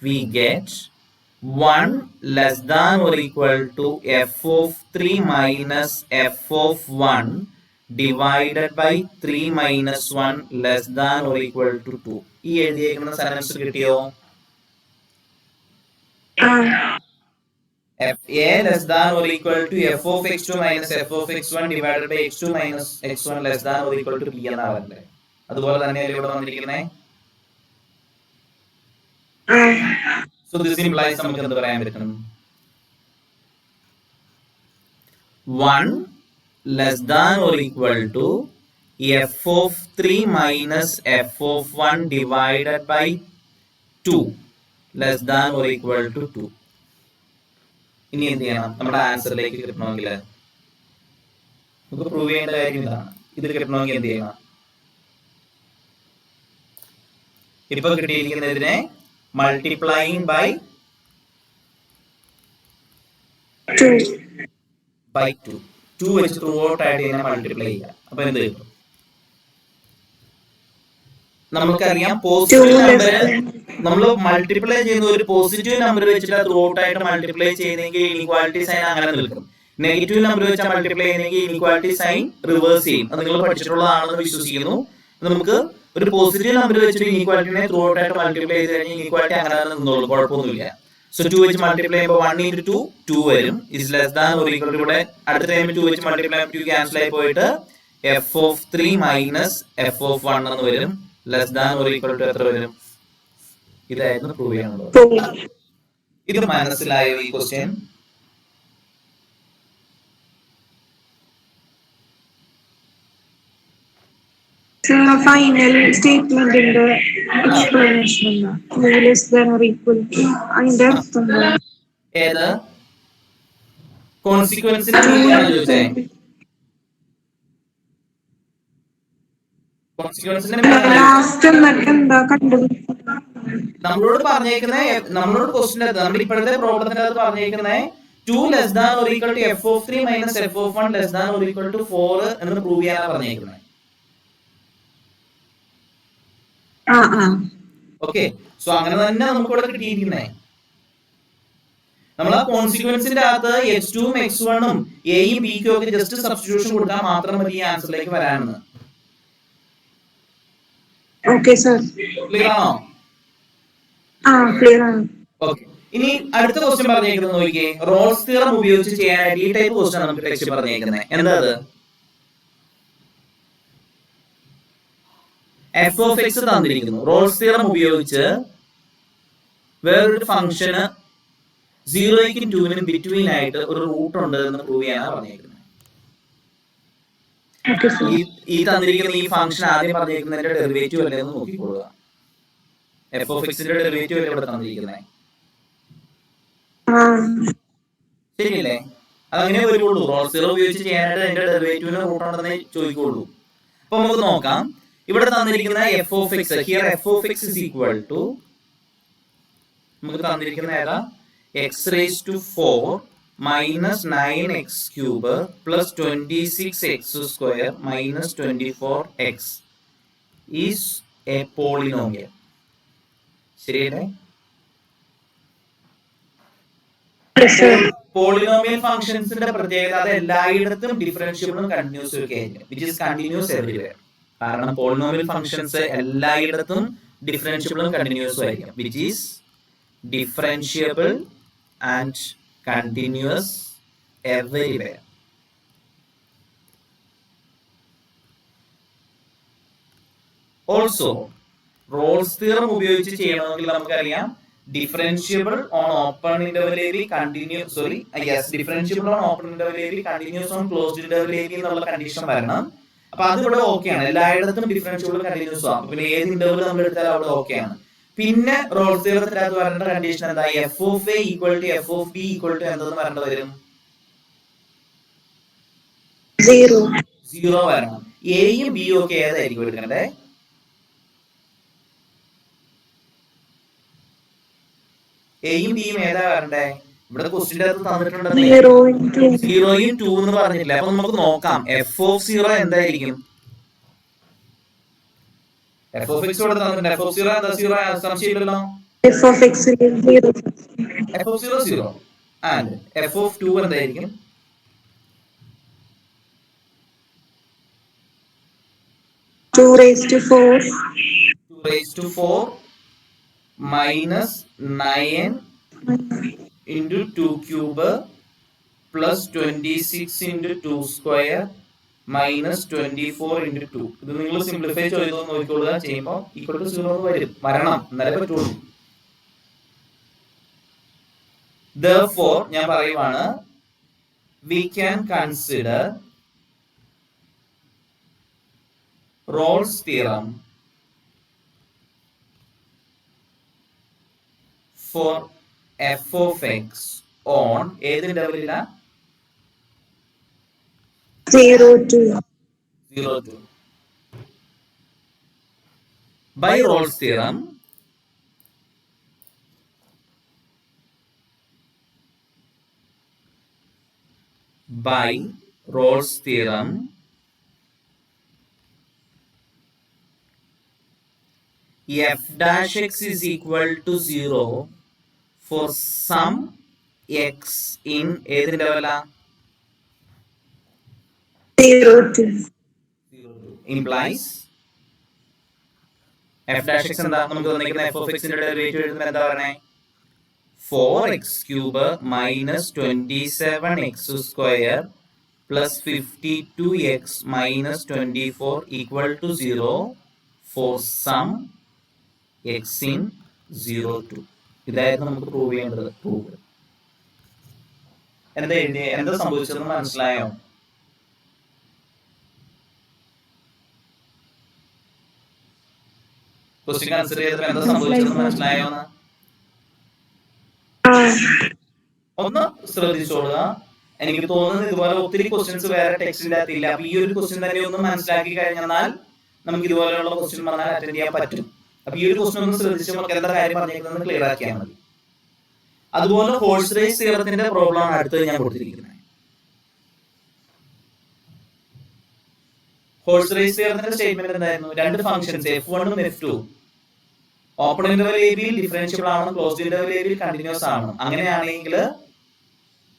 We get 1 less than or equal to f of 3 minus f of 1 divided by 3 minus 1 less than or equal to 2. ഈ എഴുതിയിരിക്കുന്ന സെന്റൻസ് കിട്ടിയോ? a less than or equal to f of x2 minus f of x1 divided by x2 minus x1 less than or equal to b എന്നാവല്ലേ. അതുപോലെ തന്നെയല്ലേ ഇവിടെ വന്നിരിക്കുന്നത്. So this implies നമുക്ക് എന്ത് പറയാൻ പറ്റും? 1 less than or equal to f of 3 minus f of 1 divided by 2 less than or equal to 2. ഇനി എന്ത് ചെയ്യണം? നമ്മുടെ ആൻസറിലേക്ക് കിട്ടണമെങ്കിൽ നമുക്ക് പ്രൂവ് ചെയ്യേണ്ട കാര്യം ഇതാണ്. ഇത് കിട്ടണമെങ്കിൽ എന്ത് ചെയ്യണം? ഇപ്പൊ കിട്ടിയിരിക്കുന്നതിനെ multiplying by 2 വെച്ച് ത്രൂ ഔട്ട് ആയിട്ട് ഇതിനെ മൾട്ടിപ്ലൈ ചെയ്യാം. അപ്പൊ എന്ത് കിട്ടും? നമുക്കറിയാം പോസിറ്റീവ് നമ്പർ നമ്മൾ മൾട്ടിപ്ലൈ ചെയ്യുന്ന ഒരു പോസിറ്റീവ് നമ്പർ വെച്ചിട്ട് ത്രൂ ഔട്ട് ആയിട്ട് മൾട്ടിപ്ലൈ ചെയ്യുന്നെങ്കിൽ ഇനീക്വാലിറ്റി സൈൻ അങ്ങനെ നിൽക്കും. നെഗറ്റീവ് നമ്പർ വെച്ചാൽ മൾട്ടിപ്ലൈ ചെയ്യുന്നെങ്കിൽ ഇനീക്വാലിറ്റി സൈൻ റിവേഴ്സ് ചെയ്യും. അത് നിങ്ങൾ പഠിച്ചിട്ടുള്ളതാണെന്ന് വിശ്വസിക്കുന്നു. നമുക്ക് ഒരു പോസിറ്റീവ് നമ്പർ വെച്ചിട്ട് ഇനീക്വാലിറ്റിനെ ത്രൂ ഔട്ട് ആയിട്ട് മൾട്ടിപ്ലൈ ചെയ്ത് കഴിഞ്ഞാൽ ഇനീക്വാലിറ്റി അങ്ങനെ തന്നെ നിന്നോളൂ, കുഴപ്പമൊന്നുമില്ല. സോ 2 വെച്ച് മൾട്ടിപ്ലൈ ചെയ്യുമ്പോൾ 1 into 2 2 വരും. Is less than or equal to, ഇവിടെ അടുത്ത ടൈം 2 വെച്ച് മൾട്ടിപ്ലൈ ചെയ്യുമ്പോൾ 2 ക്യാൻസൽ ആയി പോയിട്ട് f of 3 minus f of 1 എന്ന് വരും. Less than or equal to എത്ര വരും? ഇതായിരുന്നു പ്രൂവ് ചെയ്യാനുള്ളത്. ഇത് മനസ്സിലായോ ഈ ക്വസ്റ്റ്യൻ? ഫൈനൽ സ്റ്റേറ്റ്മെന്റിന്റെ explanation less than or equal to അതിന്റെ അർത്ഥം ഏത് കോൺസിക്വൻസിനെ കുറിച്ചാണ് ചോദിച്ചേ? നമ്മളോട് പറഞ്ഞേക്കുന്നത്, നമ്മളോട് ക്വസ്റ്റ്യൻ നമ്മൾ ഇപ്പോഴത്തെ പ്രോബ്ലത്തിന്റെ അത് പറഞ്ഞേക്കുന്നത് 2 less than or equal to f of 3 minus f of 1 less than or equal to 4 എന്ന് പ്രൂവ് ചെയ്യാനാണ് പറഞ്ഞേക്കുന്നത്. ഓക്കെ, സോ അങ്ങനെ തന്നെ നമുക്ക് ഇവിടെ കിട്ടിയിരിക്കുന്നേ. നമ്മൾ ആ കോൺസിക്വൻസിന്റെ അകത്ത് x2ഉം x1ഉം എയും ബിക്കും ഒക്കെ ജസ്റ്റ് സബ്സ്റ്റിറ്റ്യൂഷൻ കൊടുത്താൽ മാത്രം മതി ഈ ആൻസറിലേക്ക് വരാനെന്ന്. ഓക്കേ സർ, ക്ലിയർ ആണോ? ക്ലിയർ ആണ്. ഓക്കെ, ഇനി അടുത്ത ക്വസ്റ്റ്യൻ പറഞ്ഞേക്കുന്നത് നോക്കിയേ. റോൾസ് തിയറം ഉപയോഗിച്ച് ചെയ്യാനായിട്ട് ഈ ടൈപ്പ് ക്വസ്റ്റ്യൻ നമുക്ക് ടെക്സ്റ്റ് പറഞ്ഞേക്കുന്നത്. എന്താ അത്? f of x തന്നിരിക്കുന്നു. റോൾസ് തിയറം ഉപയോഗിച്ച് വേറൊരു ഫംഗ്ഷന് 0ക്കും 2നും ബിറ്റ്വീൻ ആയിട്ട് ഒരു റൂട്ട് ഉണ്ട് എന്ന് പ്രൂവ് ചെയ്യാനാണ് പറഞ്ഞേക്കുന്നത്. ഈ തന്നിരിക്കുന്ന ഈ ഫംഗ്ഷൻ ആദ്യം പറഞ്ഞേക്കുന്നതിന്റെ ഡെറിവേറ്റീവ് അല്ലേ എന്ന് നോക്കിക്കൊള്ളുക. f of x ന്റെ ഡെറിവേറ്റീവ് അല്ലേ ഇവിടെ തന്നിരിക്കുന്നത്? ശരിയല്ലേ? അതങ്ങനെ വരുള്ളൂ. റോൾസ് തിയറം ഉപയോഗിച്ച് ചെയ്യാനായിട്ട് അതിന്റെ ഡെറിവേറ്റീവിന് റൂട്ട് ഉണ്ടെന്നേ ചോദിക്കുള്ളൂ. അപ്പൊ നമുക്ക് നോക്കാം. ഇവിടെ തന്നിരിക്കുന്ന f of x, here f of x is equal to, നമുക്ക് തന്നിരിക്കുന്ന ഏതാ? x raised to 4 minus 9x cube plus 26x square minus 24x is a polynomial. ശരിയല്ലേ? പോളിനോമിയൽ ഫംഗ്ഷൻസിന്റെ പ്രത്യേകത അത് എല്ലായിടത്തും ഡിഫറൻഷ്യബിളും കണ്ടിന്യൂസും ഒക്കെ ആയിരിക്കും, വിച്ച് ഇസ് കണ്ടിന്യൂസ് എവരിവെയർ. കാരണം പോളിനോമിയൽ ഫംഗ്ഷൻസ് എല്ലായിടത്തും ഡിഫറൻഷ്യബിളും കണ്ടിന്യൂസും ആയിരിക്കും, which is differentiable and continuous everywhere. Also Rolls theorem ഉപയോഗിച്ച് ചെയ്യണമെങ്കിൽ നമുക്കറിയാം differentiable on open interval A B continuous differentiable on open interval A B continuous on closed interval A B എന്നുള്ള കണ്ടീഷൻ വരണം. അപ്പൊ അത് ഇവിടെ ഓക്കെയാണ്, എല്ലായിടത്തും ഡിഫറൻഷ്യബിൾ കണ്ടിന്യൂസ് ആവും. പിന്നെ ഏത് ഇന്റർവൽ നമ്മൾ എടുത്താലും അവിടെ ഓക്കെയാണ്. പിന്നെ റോൾസ് തിയറത്തിന്റെ അകത്ത് വരേണ്ട കണ്ടീഷൻ എന്താ? F of a equal to f of b equal to എന്തെന്ന് വരേണ്ടി വരും? 0 വരണം. എയും ബിയും ഒക്കെ ഏതായിരിക്കും എടുക്കണ്ടേ? എയും ബിയും ഏതാ വരണ്ടേ? ഇവിടെ ക്വസ്റ്റിന്റെ അകത്ത് തന്നിട്ടുണ്ടെന്നേ 0യും 2 എന്ന് പറഞ്ഞില്ല. അപ്പൊ നമുക്ക് നോക്കാം എഫ് ഓഫ് 0 എന്തായിരിക്കും. എഫ് ഓഫ് എക്സ് ഇവിടെ തന്നിട്ടുണ്ട്. എഫ് ഓഫ് 0 എന്താ? 0 സംശയമില്ലല്ലോ. F of X 0. F of 0 0 and F of 2 എന്തായിരിക്കും? 2 raised to 4 minus 9 into 2 cube plus 26 into 2 square minus 24 into 2. ഇത് നിങ്ങൾ സിംപ്ലിഫൈ ചെയ്ത് നോക്കിക്കൊള്ളുക. ചെയ്യുമ്പോൾ ഈക്വൽ ടു 0 വരണം, എന്നാലേ പറ്റുള്ളൂ. Therefore ഞാൻ പറയുവാണ്, we can consider Rolle's theorem for f of x on ഏത് ഇന്റർവെല്ലിലാ? 0 to 0. By Rolle's theorem, f dash x is equal to 0 for some x in ഏത് ഇന്റർവെല്ലാ? 0 to implies f dash x എന്താ? നമുക്ക് തന്നിരിക്കുന്ന f of x ന്റെ ഡെറിവേറ്റീവ് എഴുതുമ്പോൾ എന്താ പറയണേ? 4x cube minus 27x square plus 52x minus 24 equal to 0 for some x in 0 to. ഇതായിരുന്നു നമുക്ക് പ്രൂവ് ചെയ്യേണ്ടത്. എന്താ സംഭവിച്ചതെന്ന് മനസ്സിലായോ? ക്വസ്റ്റ്യൻ കൺസിഡർ ചെയ്തപ്പോൾ എന്താ സംഭവിച്ചതെന്ന് മനസ്സിലായോ? ഒന്ന് ശ്രദ്ധിച്ചോളുക. എനിക്ക് തോന്നുന്നത് ഇതുപോലെ ഒത്തിരി ക്വസ്റ്റ്യൻസ് വേറെ ടെക്സ്റ്റിന്റെ അകത്തില്ല. അപ്പൊ ഈ ഒരു ക്വസ്റ്റ്യൻ തന്നെ ഒന്ന് മനസ്സിലാക്കി കഴിഞ്ഞാൽ നമുക്ക് ഇതുപോലെയുള്ള ക്വസ്റ്റ്യൻ വന്നാൽ അറ്റൻഡ് ചെയ്യാൻ പറ്റും. അപ്പൊ ഈ ഒരു ക്വസ്റ്റ്യൻ ഒന്ന് ശ്രദ്ധിച്ച് നമുക്ക് എന്താ കാര്യം പറഞ്ഞിരിക്കുന്നത് ക്ലിയർ ആക്കിയാൽ മതി. അതുപോലെ ഹോഴ്സ് റേസ് തിയറത്തിന്റെ പ്രോബ്ലം ആണ് അടുത്തത് ഞാൻ കൊടുത്തിരിക്കുന്നത്. ഹോഴ്സ് റേസ് തിയറത്തിന്റെ സ്റ്റേറ്റ്മെന്റ് എന്തായിരുന്നു? രണ്ട് ഫംഗ്ഷൻസ് f1 ഉം f2 ഓപ്പൺ ഇന്റർവൽ എ ബിയിൽ ഡിഫറൻഷ്യബിൾ ആവണം, ക്ലോസ്ഡ് ഇന്റർവൽ എ ബിയിൽ കണ്ടിന്യൂസ് ആവണം. അങ്ങനെയാണെങ്കിൽ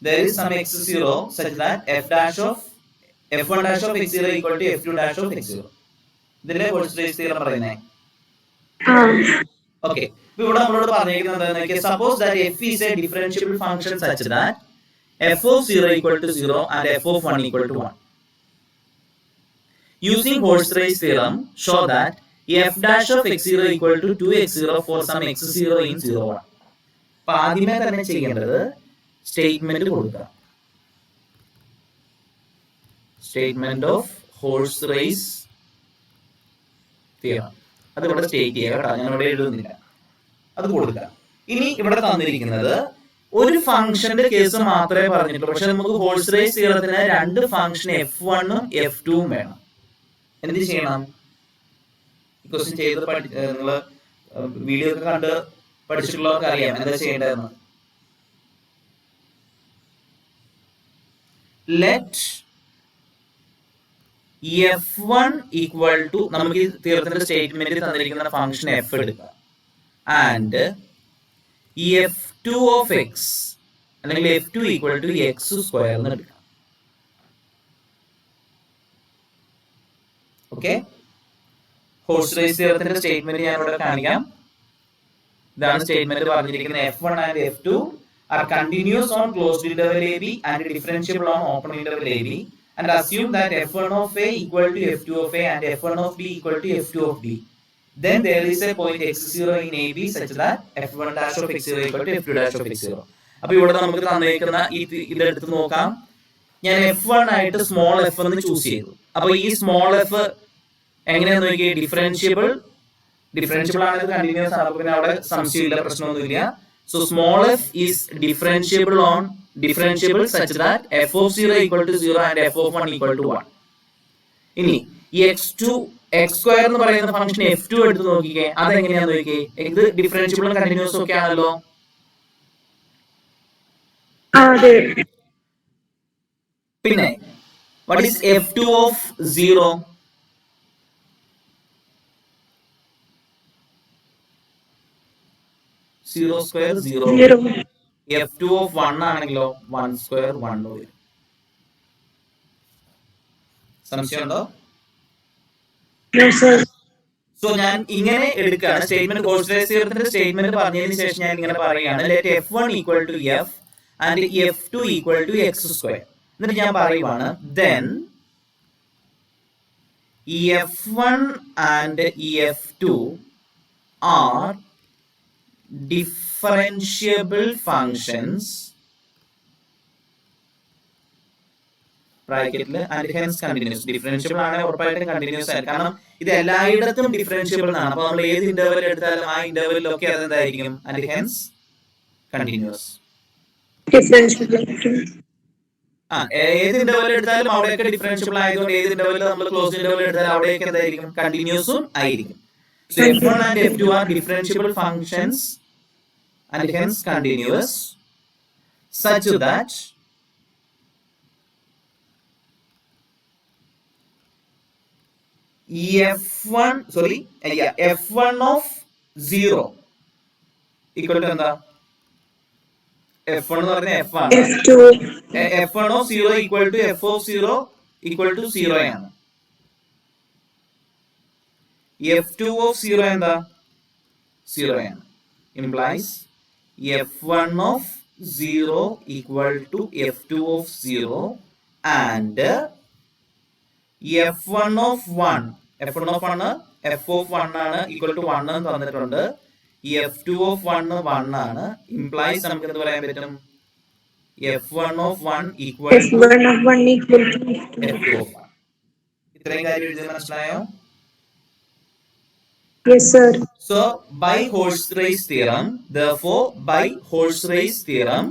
there is some x0 such that f1 dash of x0 equal to f2 dash of x0. ഇതിലെ ഹോഴ്സ് റേസ് തിയറം പറയുന്നേ. ഓക്കെ, ഇപ്പൊ ഇവിടെ നമ്മളോട് പറഞ്ഞിരിക്കുന്നത് എന്താണെന്ന് suppose that f is a differentiable function such that f of 0 equal to 0 and f of 1 equal to 1. Using horse race theorem, show that f dash of x0 equal to 2x0 for some x0 in 0, 1. അപ്പൊ ആദ്യമേ തന്നെ ചെയ്യേണ്ടത് സ്റ്റേറ്റ്മെന്റ് കൊടുക്കുക. Statement of horse race theorem അത് ഇവിടെ സ്റ്റേറ്റ് ചെയ്യുക കേട്ടോ, ഞാൻ ഇവിടെ എഴുതുന്നില്ല, അത് കൊടുക്കുക. ഇനി ഇവിടെ തന്നിരിക്കുന്നത് ഒരു ഫംഗ്ഷന്റെ കേസ് മാത്രമേ പറഞ്ഞിട്ടുള്ളൂ. പക്ഷെ നമുക്ക് ഹോഴ്സ് റേസ് തിയറത്തിന് രണ്ട് ഫംഗ്ഷൻ f1 ഉം f2 ഉം വേണം. എന്ത് ചെയ്യണം? ക്വസ്റ്റ്യൻ ചെയ്ത് നിങ്ങള് വീഡിയോ ഒക്കെ കണ്ട് പഠിച്ചിട്ടുള്ളവർക്ക് അറിയാം എന്താ ചെയ്യേണ്ടതെന്ന്. ലെറ്റ് f1 ഈക്വൽ ടു, നമുക്ക് ഈ തിയറത്തിന്റെ സ്റ്റേറ്റ്മെന്റിൽ തന്നിരിക്കുന്ന ഫംഗ്ഷൻ എഫ് എടുക്കുക, ആൻഡ് f2 ഓഫ് എക്സ് അല്ലെങ്കിൽ f2 equal to x square എന്ന് എടുക്കാം. ഓക്കെ, ഹോഴ്സ് റേസ് തിയറത്തിന്റെ സ്റ്റേറ്റ്മെന്റ് ഞാൻ ഇവിടെ കാണിക്കാം. ഇതാണ് സ്റ്റേറ്റ്മെന്റ് പറഞ്ഞിരിക്കുന്നത്. f1 and f2 are continuous on closed interval AB and differentiable on open interval AB, and assume that f1 of A equal to f2 of A and f1 of B equal to f2 of B. Then there is a point x0 in AB such that f1 dash of x0 equal to f2 dash of x0. അപ്പോൾ ഇവിടെ നമുക്ക് തന്നിരിക്കുന്ന ഇതെടുത്ത് നോക്കാം. ഞാൻ f1 ആയിട്ട് സ്മോൾ f എന്ന് ചൂസ് ചെയ്തു. അപ്പോൾ ഈ സ്മോൾ f എങ്ങനെയാന്ന് നോക്കിയേ, ഡിഫറൻഷ്യബിൾ ആണ്, കണ്ടിന്യൂസ് ആണ്, പിന്നെ അവിടെ സംശയമില്ല, പ്രശ്നമൊന്നുമില്ല. So small f is differentiable such that f of 0 equal to 0 and f of 1 equal to 1. ഇനി ഈ x സ്ക്വയർ എന്ന് പറയുന്ന ഫംഗ്ഷൻ f2 എടുത്ത് നോക്കിക്കേ, അതെങ്ങനെയാന്ന് നോക്കിക്കേ. ഇത് ഡിഫറൻഷ്യബിളും കണ്ടിന്യൂസും ഒക്കെ ആണല്ലോ. പിന്നെ what is f2 of 0? Zero square 0. f2 of 1 ആണെങ്കിലോ 1 സ്ക്വയർ 1 വരും. സംശയമുണ്ടോ? സോ ഞാൻ ഇങ്ങനെ എടുക്കുകയാണ് സ്റ്റേറ്റ്മെന്റ്. കോഴ്സ് സ്റ്റേറ്റ്മെന്റ് പറഞ്ഞതിന് ശേഷം ഞാൻ ഇങ്ങനെ പറയുകയാണ്, let f1 equal to f and f2 equal to x square. എന്നിട്ട് ഞാൻ പറയുവാണ്, then f1 and f2 are differentiable functions ബ്രാക്കറ്റിൽ and hence continuous. ഡിഫറൻഷ്യബിൾ ആണ്, ഉറപ്പായിട്ടും കണ്ടിന്യൂസ് ആയിരിക്കും. കാരണം ഇത് എല്ലായിടത്തും ഡിഫറൻഷ്യബിൾ ആണ്. അപ്പോൾ നമ്മൾ ഏത് ഇന്റർവെൽ എടുത്താലും ആ ഇന്റർവെലിലൊക്കെ അതെന്തായിരിക്കും, and hence continuous. ഏത് ഇന്റർവെൽ എടുത്താലും അവിടെയൊക്കെ ഡിഫറൻഷ്യബിൾ ആയതുകൊണ്ട് ഏത് ഇന്റർവെൽ നമ്മൾ ക്ലോസ് ഇന്റർവെൽ എടുത്താലും അവിടെയൊക്കെ എന്തായിരിക്കും, കണ്ടിന്യൂസും ആയിരിക്കും. So f1 and f2 are differentiable functions and hence continuous such that f1 of 0 equal to എന്താ, f1 എന്ന് പറയുന്നത് f ആണ്, f1 of 0 equal to f of 0 equal to 0 ആണ്. f2 of 0 എന്താ, 0 ആണ്. implies f1 of 0 equal to f2 of 0 and f1 of 1 f of 1 ആണ് equal to 1 എന്ന് തന്നിട്ടുണ്ട്. f2 of 1 1 ആണ്. implies നമുക്ക് എന്ത് പറയാൻ പറ്റും, f1 of 1 equal to f2 of 1. ഇത്രയും കാര്യം എഴുതി മനസ്സിലായോ? Yes sir. So by Horse-Race theorem, therefore by Horse-Race theorem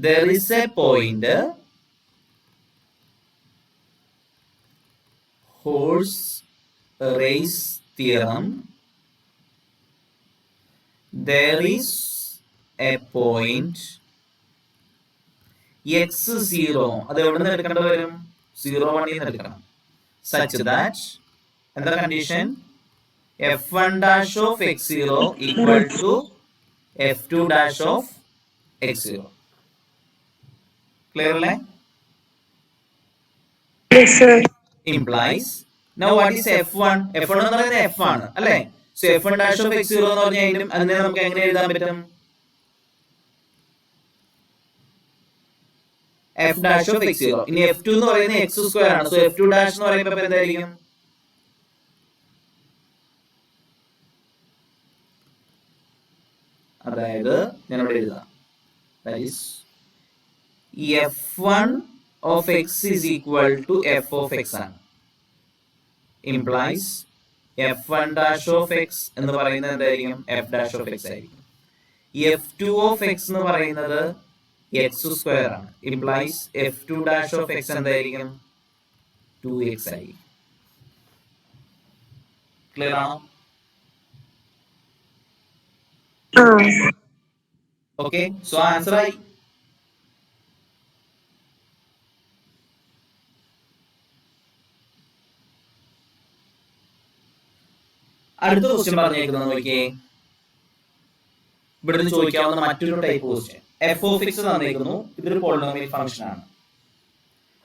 there is a point Horse-Race theorem, there is a point x0, അത് എവിടെ നിന്ന് എടുക്കേണ്ടി വരും, 0 1 നിന്ന് എടുക്കണം, such that എന്താ condition, f1 dash of x0 equal to f2 dash of x0. Clear അല്ലേ? Yes sir. Implies now what is f1? f1 എന്ന് പറയുന്നത് f ആണ് അല്ലേ? So f1 dash of x0 എന്ന് പറഞ്ഞാൽ അതിനെ നമുക്ക് എങ്ങനെ എഴുതാൻ പറ്റും, f dash of x0. ഇനി f2 എന്ന് പറയുന്നത് x സ്ക്വയർ ആണ്. So f2 dash എന്ന് പറയുമ്പോൾ എന്തായിരിക്കും, അതായത് ഞാൻ ഇവിടെ എഴുതാം, that is f1 of x is equal to f of x ആണ്. implies f1 dash of x എന്ന് പറയുന്നത് എന്തായിരിക്കും, f dash of x ആയിരിക്കും. f2 of x എന്ന് പറയുന്നത് x സ്ക്വയർ ആണ്. implies f2 dash of x എന്തായിരിക്കും, 2x ആയിരിക്കും. ക്ലിയർ ആണോ? Okay, so answer I. അടുത്ത ക്വസ്റ്റ്യൻ പറഞ്ഞേക്കുന്നത് നോക്കിയേ, ഇവിടുന്ന് ചോദിക്കാവുന്ന മറ്റൊരു type question. F of X തന്നേക്കുന്നു, ഇതൊരു പോളിനോമിയൽ ഫംഗ്ഷൻ ആണ്.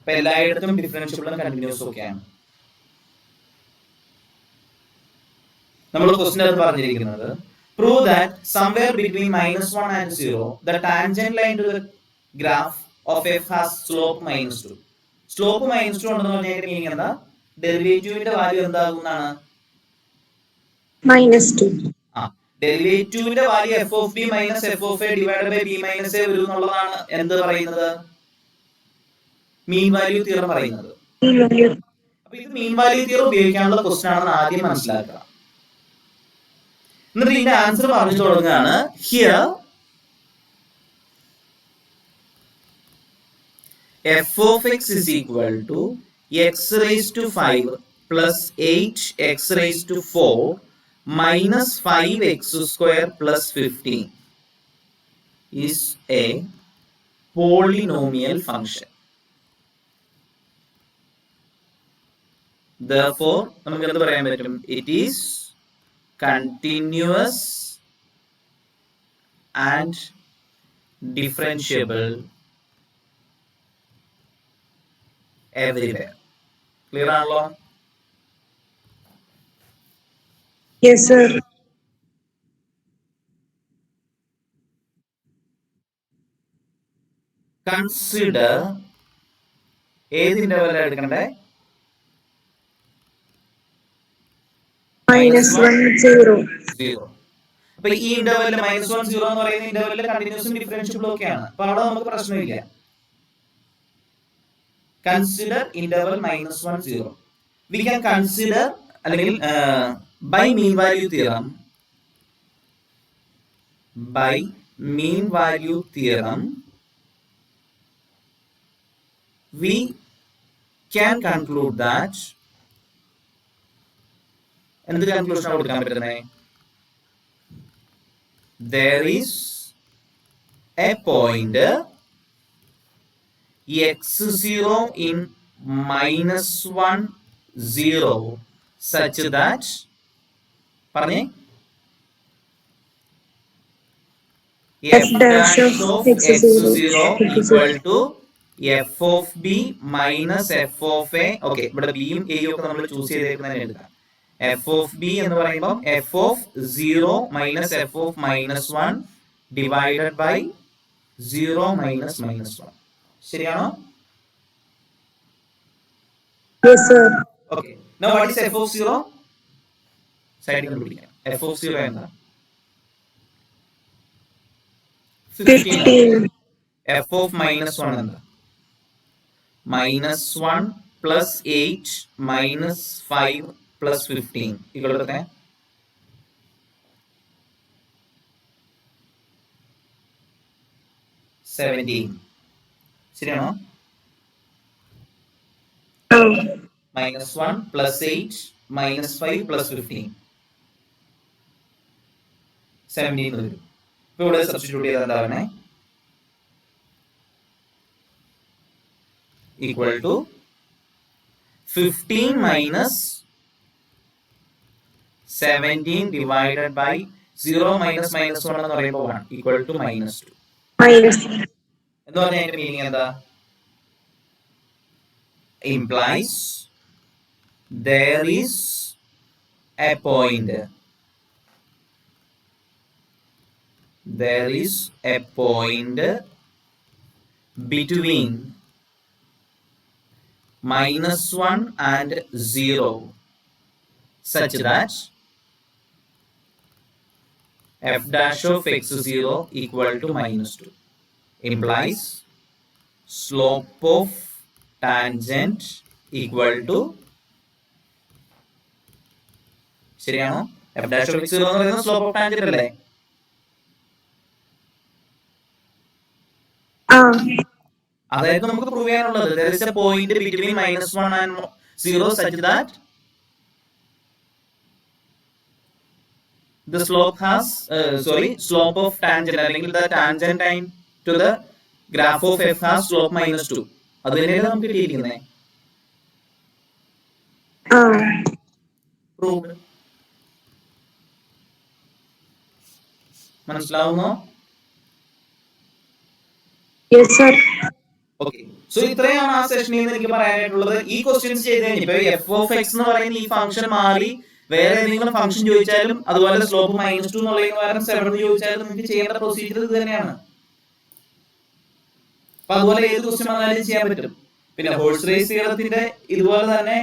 അപ്പൊ എല്ലായിടത്തും ഡിഫറൻഷ്യബിളും കണ്ടിന്യൂസും ഒക്കെയാണ്. നമ്മൾ ക്വസ്റ്റ്യൻ അത് പറഞ്ഞിരിക്കുന്നത്, prove that somewhere between -1 and 0 the tangent line to the graph of f has slope -2. Slope -2 ഉണ്ടെന്ന് പറഞ്ഞാൽ മീനിങ് എന്താ? ഡെറിവേറ്റീവിന്റെ വാല്യൂ എന്താകുന്നതാണ്? -2. ഡെറിവേറ്റീവിന്റെ value f of b minus f of a divided by b minus a വരും എന്നുള്ളതാണ് എന്ത് പറയുന്നത്? മീൻ വാല്യൂ തിയറം പറയുന്നത്. അപ്പൊ ഇത് മീൻ വാല്യൂ തിയറം ഉപയോഗിക്കാനുള്ള ക്വസ്റ്റ്യൻ ആണെന്ന് ആദ്യം മനസ്സിലാക്കുക. എന്നിട്ട് ഇതിന്റെ ആൻസർ പറഞ്ഞു തുടങ്ങുകയാണ്. Here f of x is equal to x raised to 5 plus 8x raised to 4 minus 5x square plus 15 is a polynomial function. Therefore, നമുക്ക് എന്ത് പറയാൻ പറ്റും? It is continuous and differentiable everywhere. Clear ആണല്ലോ? Yes, sir. Consider ഏത് ഇന്റർവെൽ എടുക്കണ്ടേ? -1, 0. അപ്പൊ ഈ ഇന്റർവെൽ -1, 0 എന്ന് പറയുന്ന ഇന്റർവെൽ കണ്ടിന്യൂസും ഡിഫറൻഷ്യബിളും ഒക്കെയാണ്. അപ്പൊ അവിടെ നമുക്ക് പ്രശ്നമില്ല. Consider interval -1, 0. We can consider, അല്ലെങ്കിൽ by mean value theorem, we can conclude that എന്ത് കൺക്ലൂഷൻ കൊടുക്കാൻ പറ്റുന്നേ? There is a point x0 in -1, 0 such that പറഞ്ഞേ f dash of x0 equal to f of b minus f of a. Okay, ഇവിടെ ബിയും എയും ഒക്കെ നമ്മൾ ചൂസ് ചെയ്തേക്കുന്നതിന് എടുക്കാം. f of b എന്ന് പറയുമ്പോൾ f of 0 minus f of -1 divided by 0 minus -1. ശരിയാണോ? Yes, sir. Okay. Now what is f of 0? Side കണ്ടുപിടിക്കാം. f of 0 എന്താ? 15. f of -1 എന്താ? -1 plus 8 minus 5 plus 15 equal to 17. ശരിയാണോ? -1 plus 8 minus 5 plus 15 17 വരും. ഇപ്പൊ ഇവിടെ സബ്സ്റ്റിറ്റ്യൂട്ട് ചെയ്താൽ എന്താവണേ? equal to 15 minus 17 divided by 0 minus -1 എന്ന് പറയുമ്പോൾ 1 equal to -2. എന്ന് പറഞ്ഞാൽ അതിന്റെ മീനിങ് എന്താ? implies there is a point between -1 and 0 such that f dash of x0 equal to -2 implies slope of tangent equal to, ശരിയാണോ? f dash of x0 എന്ന് പറയുന്നത് സ്ലോപ്പ് ഓഫ് ടാൻജന്റ് അല്ലേ? അതായത് നമുക്ക് പ്രൂവ് ചെയ്യാനുള്ളത് there is a point between -1 and 0 such that the slope has slope of tangent അല്ലെങ്കിൽ the tangent line to the graph of f has slope -2. അത് തന്നെയല്ലേ നമുക്ക് കിട്ടിയിരിക്കുന്നേ? Proved. മനസ്സിലാവുന്നോ? Yes sir. ഓക്കെ, സോ ഇത്രയാണ് ആ സെഷനിൽ നിന്ന് എനിക്ക് പറയാനായിട്ടുള്ളത്. ഈ ക്വസ്റ്റ്യൻസ് ചെയ്ത് കഴിഞ്ഞപ്പോൾ എഫ് ഓഫ് എക്സ് എന്ന് പറയുന്ന ഈ ഫംഗ്ഷൻ മാറി വേറെ ഏതെങ്കിലും ഫംഗ്ഷൻ ചോദിച്ചാലും അതുപോലെ സ്ലോപ്പ് -2 എന്നുള്ളതിന് പകരം 7 എന്ന് ചോദിച്ചാലും നിങ്ങൾക്ക് ചെയ്യേണ്ട പ്രൊസീജിയർ ഇത് തന്നെയാണ്. അപ്പൊ അതുപോലെ ഏത് ക്വസ്റ്റ്യൻ വന്നാലും ചെയ്യാൻ പറ്റും. പിന്നെ ഹോഴ്സ് റേസ് തിയറത്തിന്റെ ഇതുപോലെ തന്നെ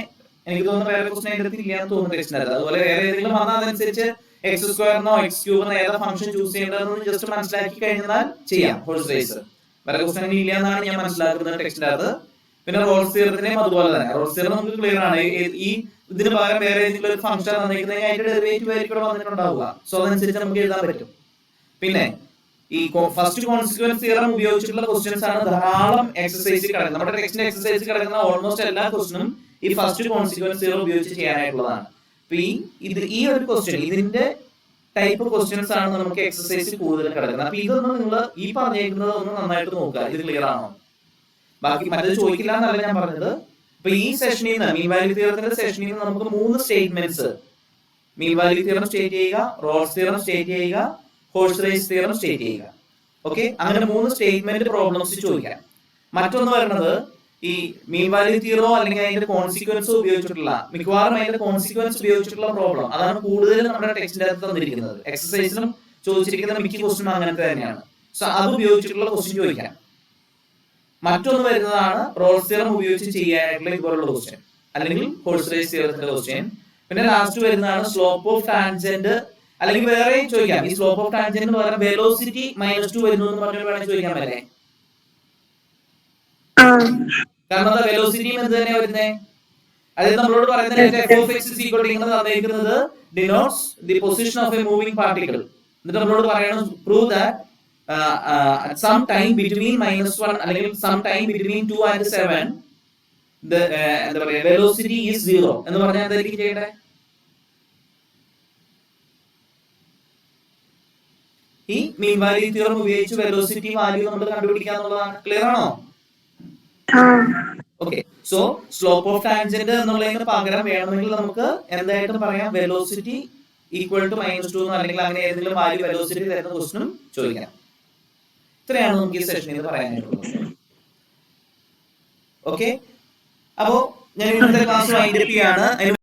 എനിക്ക് തോന്നുന്നു വേറെ ക്വസ്റ്റ്യൻ അതിന്റെ അടുത്ത് ഇല്ലാന്ന് തോന്നുന്നു ടെക്സ്റ്റിനകത്ത്. അതുപോലെ വേറെ ഏതെങ്കിലും വന്നാൽ അതനുസരിച്ച് എക്സ് സ്ക്വയറിനോ എക്സ് ക്യൂബിനോ ഏതാ ഫംഗ്ഷൻ ചൂസ് ചെയ്യേണ്ടതെന്ന് ജസ്റ്റ് മനസ്സിലാക്കി കഴിഞ്ഞാൽ ചെയ്യാം ഹോഴ്സ് റേസ്. വേറെ ക്വസ്റ്റ്യൻ ഇല്ല എന്നാണ് ഞാൻ മനസ്സിലാക്കുന്നത് ടെക്സ്റ്റിന്റെ അകത്ത്. പിന്നെ റോൾസ് തിയറത്തിനെയും അതുപോലെ തന്നെ. റോൾസ് തിയറം നമുക്ക് ക്ലിയർ ആണ്. ഈ ഇതിന് പകരം വേറെ ഏതെങ്കിലും ഒരു ഫംഗ്ഷൻ തന്നിരിക്കുന്നതിന് അതിന്റെ ഡെറിവേറ്റീവ് ആയിരിക്കും വന്നിട്ടുണ്ടാവുക. സോ അതനുസരിച്ച് നമുക്ക് എഴുതാൻ പറ്റും. പിന്നെ ഈ ഫസ്റ്റ് കോൺസിക്വൻസ് തിയറം ഉപയോഗിച്ചിട്ടുള്ള ക്വസ്റ്റ്യൻസ് ആണ് ധാരാളം എക്സസൈസ് കിടക്കുന്നത്. നമ്മുടെ ടെക്സ്റ്റിന്റെ എക്സസൈസ് കിടക്കുന്ന ഓൾമോസ്റ്റ് എല്ലാ ക്വസ്റ്റ്യനും ഈ ഫസ്റ്റ് കോൺസിക്വൻസ് തിയറം ഉപയോഗിച്ച് ചെയ്യാനായിട്ടുള്ളതാണ്. അപ്പൊ ഈ ഒരു ക്വസ്റ്റ്യൻ ഇതിന്റെ ടൈപ്പ് ക്വസ്റ്റ്യൻസ് ആണ് നമുക്ക് എക്സസൈസ് കൂടുതൽ കിടക്കുന്നത്. അപ്പൊ ഇതൊന്നും നിങ്ങൾ ഈ പറഞ്ഞേക്കുന്നത് ഒന്ന് നന്നായിട്ട് നോക്കുക, ഇത് ക്ലിയർ ആണോ. ബാക്കി മറ്റത് ചോദിക്കില്ല എന്നല്ല ഞാൻ പറഞ്ഞത്. അപ്പൊ ഈ സെഷനിൽ നിന്ന് മീൻ വാല്യൂ തിയറത്തിന്റെ സെഷനിൽ നിന്ന് നമുക്ക് 3 സ്റ്റേറ്റ്മെന്റ്സ്, മീൻ വാല്യൂ തിയറം സ്റ്റേറ്റ് ചെയ്യുക, റോൾസ് തിയറം സ്റ്റേറ്റ് ചെയ്യുക, ഹോഴ്സ് റേസ് തിയറം സ്റ്റേറ്റ് ചെയ്യുക. ഓക്കെ, അങ്ങനെ 3 സ്റ്റേറ്റ്മെന്റ് പ്രോബ്ലംസ് ചോദിക്കാം. മറ്റൊന്ന് പറയുന്നത് ഈ മീൻ വാല്യൂ തിയറോ അല്ലെങ്കിൽ അതിന്റെ കോൺസിക്വൻസ് ഉപയോഗിച്ചിട്ടുള്ള മിക്കവാറും അതിന്റെ കോൺസിക്വൻസ് ഉപയോഗിച്ചിട്ടുള്ള പ്രോബ്ലം അതാണ് കൂടുതലും നമ്മുടെ ടെക്സ്റ്റിന്റെ അകത്ത് തന്നിരിക്കുന്നത്. എക്സസൈസിലും ചോദിച്ചിരിക്കുന്ന മിക്ക ക്വസ്റ്റ്യനും അങ്ങനത്തെ തന്നെയാണ്. സോ അത് ഉപയോഗിച്ചിട്ടുള്ള ക്വസ്റ്റ്യൻ ചോദിക്കാം. മറ്റൊന്ന് വരുന്നതാണ് റോൾസ് തിയറം ഉപയോഗിച്ച് ചെയ്യാനായിട്ടുള്ള ഇതുപോലുള്ള ക്വസ്റ്റ്യൻ അല്ലെങ്കിൽ ഹോഴ്സ് റേസ് തിയറത്തിന്റെ ക്വസ്റ്റ്യൻ. പിന്നെ ലാസ്റ്റ് വരുന്നതാണ് സ്ലോപ്പ് ഓഫ് ടാൻജന്റ്, അല്ലെങ്കിൽ വേറെ ചോദിക്കാം. ഈ സ്ലോപ്പ് ഓഫ് ടാൻജന്റ് പകരം വെലോസിറ്റി -2 വരുന്നു എന്ന് പറഞ്ഞാൽ വേണമെങ്കിൽ ചോദിക്കാൻ പറ്റേ. കാരണം വെലോസിറ്റി എന്ത് തന്നെ വരുന്നേ, അതായത് നമ്മളോട് പറയുന്നത് f of x is equal to ഇങ്ങനെ തന്നിരിക്കുന്നത് denotes the position of a moving particle. എന്നിട്ട് നമ്മളോട് പറയണം prove that at some time between -1 അല്ലെങ്കിൽ some time between 2 and 7 the എന്താ പറയാ velocity is 0 എന്ന് പറഞ്ഞാൽ എന്തായിരിക്കും ചെയ്യേണ്ടത്? ഈ മീൻ വാല്യൂ തിയറം ഉപയോഗിച്ച് വെലോസിറ്റി വാല്യൂ നമ്മൾ കണ്ടുപിടിക്കുക എന്നുള്ളതാണ്. ക്ലിയർ ആണോ? Okay, so slope of tangent എന്നുള്ളതിന് പകരം വേണമെങ്കിൽ നമുക്ക് എന്തായിട്ടും പറയാം വെലോസിറ്റി ഈക്വൽ ടു -2 അല്ലെങ്കിൽ അങ്ങനെ ഏതെങ്കിലും വാല്യൂ വെലോസിറ്റി തരുന്ന ക്വസ്റ്റ്യനും ചോദിക്കാം. ഇത്രയാണ് നമുക്ക് ഈ സെഷനിൽ പറയാനായിട്ടുള്ളത്. ഓക്കെ, അപ്പോ ഞാൻ ഇന്നത്തെ ക്ലാസ് വൈൻഡ് അപ്പ് ചെയ്യാണ്.